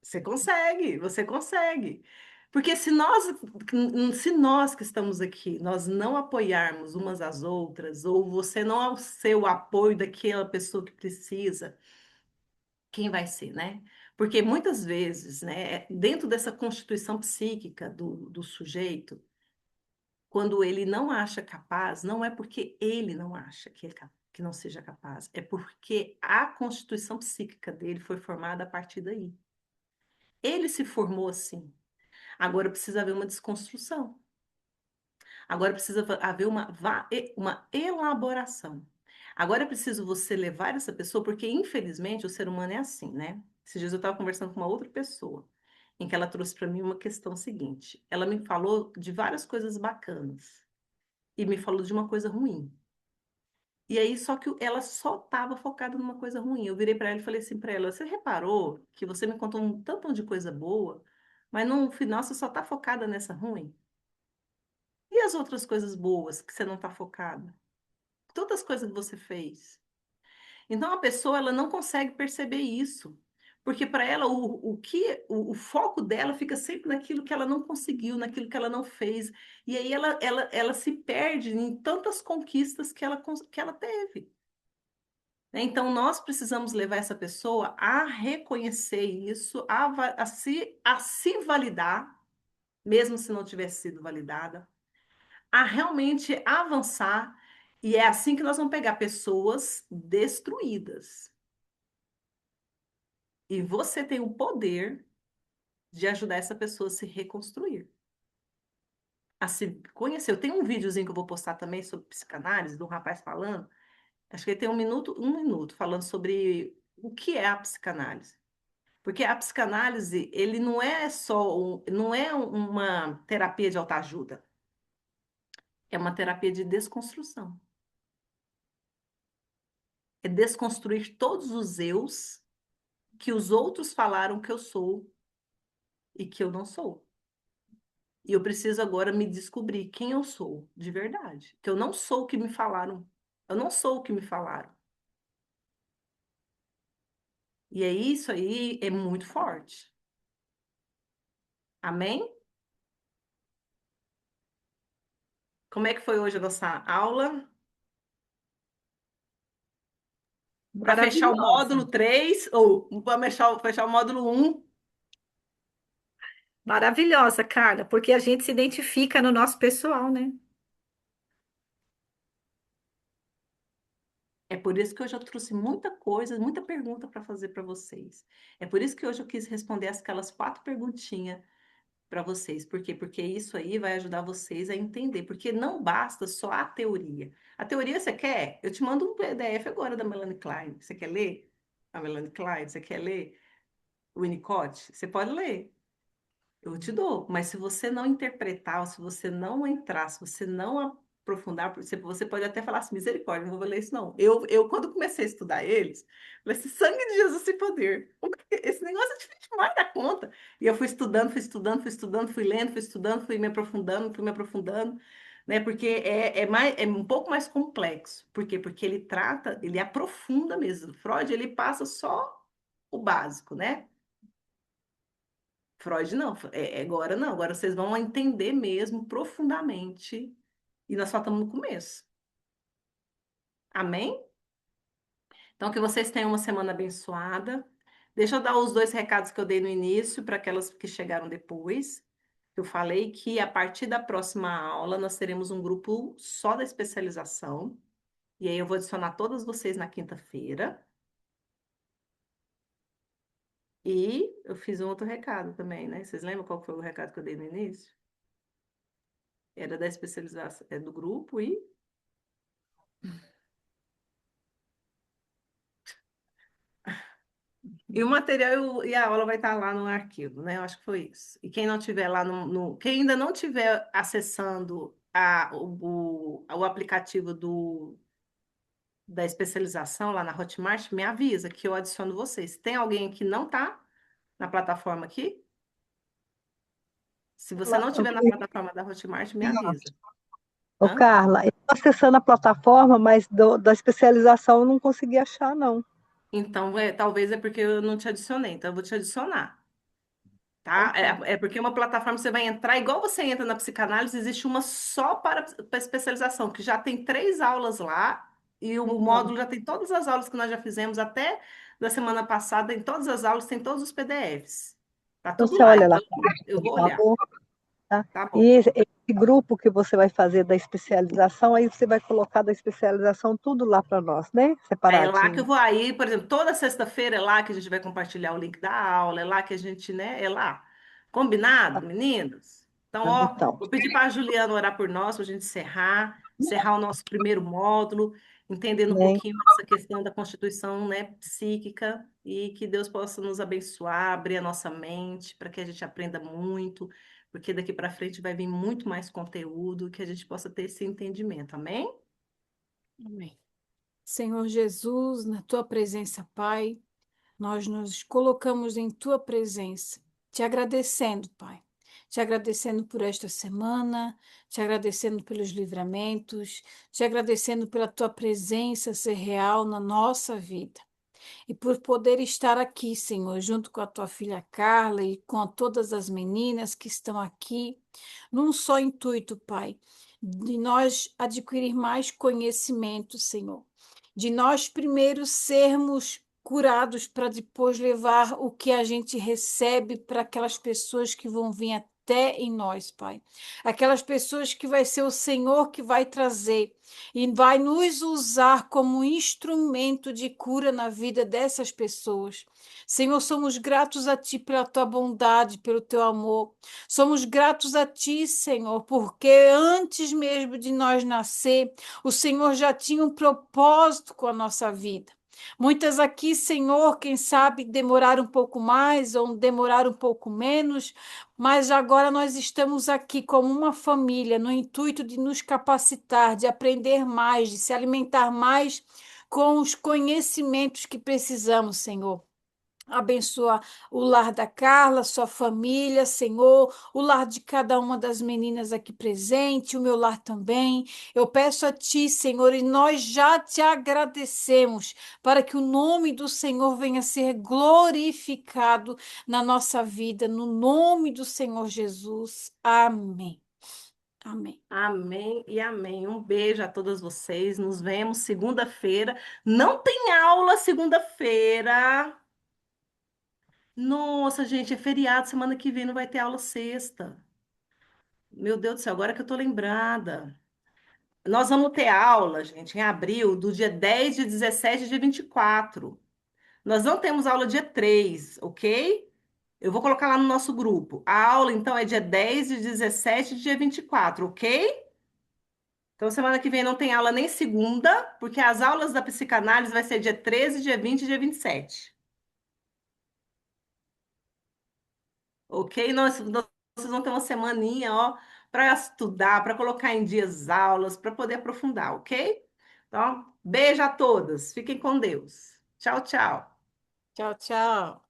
Você consegue, você consegue. Porque se nós que estamos aqui, nós não apoiarmos umas às outras, ou você não ser o apoio daquela pessoa que precisa, quem vai ser, né? Porque muitas vezes, né, dentro dessa constituição psíquica do sujeito, quando ele não acha capaz, não é porque ele não acha que não seja capaz, é porque a constituição psíquica dele foi formada a partir daí. Ele se formou assim. Agora precisa haver uma desconstrução. Agora precisa haver uma elaboração. Agora é preciso você levar essa pessoa, porque infelizmente o ser humano é assim, né? Esses dias eu estava conversando com uma outra pessoa, em que ela trouxe para mim uma questão seguinte. Ela me falou de várias coisas bacanas e me falou de uma coisa ruim. E aí, só que ela só estava focada numa coisa ruim. Eu virei para ela e falei assim para ela: Você reparou que você me contou um tanto de coisa boa, mas no final você só está focada nessa ruim? E as outras coisas boas que você não está focada? Todas as coisas que você fez. Então a pessoa ela não consegue perceber isso, porque para ela o foco dela fica sempre naquilo que ela não conseguiu, naquilo que ela não fez, e aí ela se perde em tantas conquistas que ela teve. Né? Então nós precisamos levar essa pessoa a reconhecer isso, a se validar, mesmo se não tivesse sido validada, a realmente avançar. E é assim que nós vamos pegar pessoas destruídas. E você tem o poder de ajudar essa pessoa a se reconstruir, a se conhecer. Eu tenho um videozinho que eu vou postar também sobre psicanálise, de um rapaz falando, acho que ele tem um minuto, falando sobre o que é a psicanálise. Porque a psicanálise, ele não é não é uma terapia de autoajuda, é uma terapia de desconstrução. É desconstruir todos os eus que os outros falaram que eu sou e que eu não sou. E eu preciso agora me descobrir quem eu sou, de verdade. Que eu não sou o que me falaram. Eu não sou o que me falaram. E é isso aí, é muito forte. Amém? Como é que foi hoje a nossa aula? Para fechar o Maravilhosa. módulo 3 ou para fechar o módulo 1. Maravilhosa, Carla, porque a gente se identifica no nosso pessoal, né? É por isso que hoje eu trouxe muita coisa, muita pergunta para fazer para vocês. É por isso que hoje eu quis responder aquelas 4 perguntinhas para vocês. Por quê? Porque isso aí vai ajudar vocês a entender. Porque não basta só a teoria. A teoria você quer? Eu te mando um PDF agora da Melanie Klein. Você quer ler? A Melanie Klein, você quer ler o Winnicott? Você pode ler. Eu te dou, mas se você não interpretar, ou se você não entrar, se você não aprofundar, você pode até falar assim, misericórdia, não vou ler isso não. Quando comecei a estudar eles, falei assim, sangue de Jesus sem poder. Esse negócio é difícil demais da conta. E eu fui estudando, fui estudando, fui estudando, fui lendo, fui estudando, fui me aprofundando, né? Porque é um pouco mais complexo. Por quê? Porque ele aprofunda mesmo. Freud, ele passa só o básico, né? Freud não, agora não, agora vocês vão entender mesmo profundamente. E nós só estamos no começo. Amém? Então, que vocês tenham uma semana abençoada. Deixa eu dar os 2 recados que eu dei no início para aquelas que chegaram depois. Eu falei que a partir da próxima aula nós teremos um grupo só da especialização. E aí eu vou adicionar todas vocês na quinta-feira. E eu fiz um outro recado também, né? Vocês lembram qual foi o recado que eu dei no início? Era da especialização, do grupo e o material e a aula vai estar lá no arquivo, né? Eu acho que foi isso. E quem não tiver lá quem ainda não tiver acessando o aplicativo da especialização lá na Hotmart, me avisa que eu adiciono vocês. Tem alguém que não está na plataforma aqui? Se você não estiver na plataforma da Hotmart, me avisa. Ô, Hã? Carla, eu estou acessando a plataforma, mas da especialização eu não consegui achar, não. Então, talvez é porque eu não te adicionei, então eu vou te adicionar. Então, Tá? tá. É porque uma plataforma você vai entrar, igual você entra na psicanálise, existe uma só para especialização, que já tem 3 aulas lá, e o módulo já tem todas as aulas que nós já fizemos até da semana passada, em todas as aulas tem todos os PDFs. Tá Então, tudo você lá. olha lá, Então, eu vou por olhar. favor. Tá bom. E esse grupo que você vai fazer da especialização, aí você vai colocar da especialização tudo lá para nós, né? É lá que eu Separadinho. vou aí, por exemplo, toda sexta-feira é lá que a gente vai compartilhar o link da aula, é lá que a gente, né? É lá. Combinado, meninos? Então, ó, Então, vou pedir para a Juliana orar por nós, para a gente encerrar o nosso primeiro módulo, entendendo um né? pouquinho essa questão da constituição, né, psíquica, e que Deus possa nos abençoar, abrir a nossa mente, para que a gente aprenda muito, porque daqui para frente vai vir muito mais conteúdo, que a gente possa ter esse entendimento, amém? Amém. Senhor Jesus, na tua presença, Pai, nós nos colocamos em tua presença, te agradecendo, Pai. Te agradecendo por esta semana, te agradecendo pelos livramentos, te agradecendo pela tua presença ser real na nossa vida. E por poder estar aqui, Senhor, junto com a tua filha Carla e com todas as meninas que estão aqui, num só intuito, Pai, de nós adquirir mais conhecimento, Senhor, de nós primeiro sermos curados para depois levar o que a gente recebe para aquelas pessoas que vão vir até em nós, Pai. Aquelas pessoas que vai ser o Senhor que vai trazer e vai nos usar como instrumento de cura na vida dessas pessoas. Senhor, somos gratos a Ti pela Tua bondade, pelo Teu amor. Somos gratos a Ti, Senhor, porque antes mesmo de nós nascer, o Senhor já tinha um propósito com a nossa vida. Muitas aqui, Senhor, quem sabe demorar um pouco mais ou demorar um pouco menos, mas agora nós estamos aqui como uma família, no intuito de nos capacitar, de aprender mais, de se alimentar mais com os conhecimentos que precisamos, Senhor. Abençoa o lar da Carla, sua família, Senhor, o lar de cada uma das meninas aqui presente, o meu lar também. Eu peço a Ti, Senhor, e nós já te agradecemos para que o nome do Senhor venha a ser glorificado na nossa vida, no nome do Senhor Jesus. Amém. Amém. Amém e amém. Um beijo a todas vocês. Nos vemos segunda-feira. Não tem aula segunda-feira. Nossa, gente, é feriado. Semana que vem não vai ter aula sexta. Meu Deus do céu, agora que eu tô lembrada. Nós vamos ter aula, gente, em abril, do dia 10, dia 17 e dia 24. Nós não temos aula dia 3, ok? Eu vou colocar lá no nosso grupo. A aula, então, é dia 10, dia 17 e dia 24, ok? Então, semana que vem não tem aula nem segunda, porque as aulas da psicanálise vai ser dia 13, dia 20 e dia 27. Ok? Vocês vão ter uma semaninha, ó, para estudar, para colocar em dias aulas, para poder aprofundar, ok? Então, beijo a todas. Fiquem com Deus. Tchau, tchau. Tchau, tchau.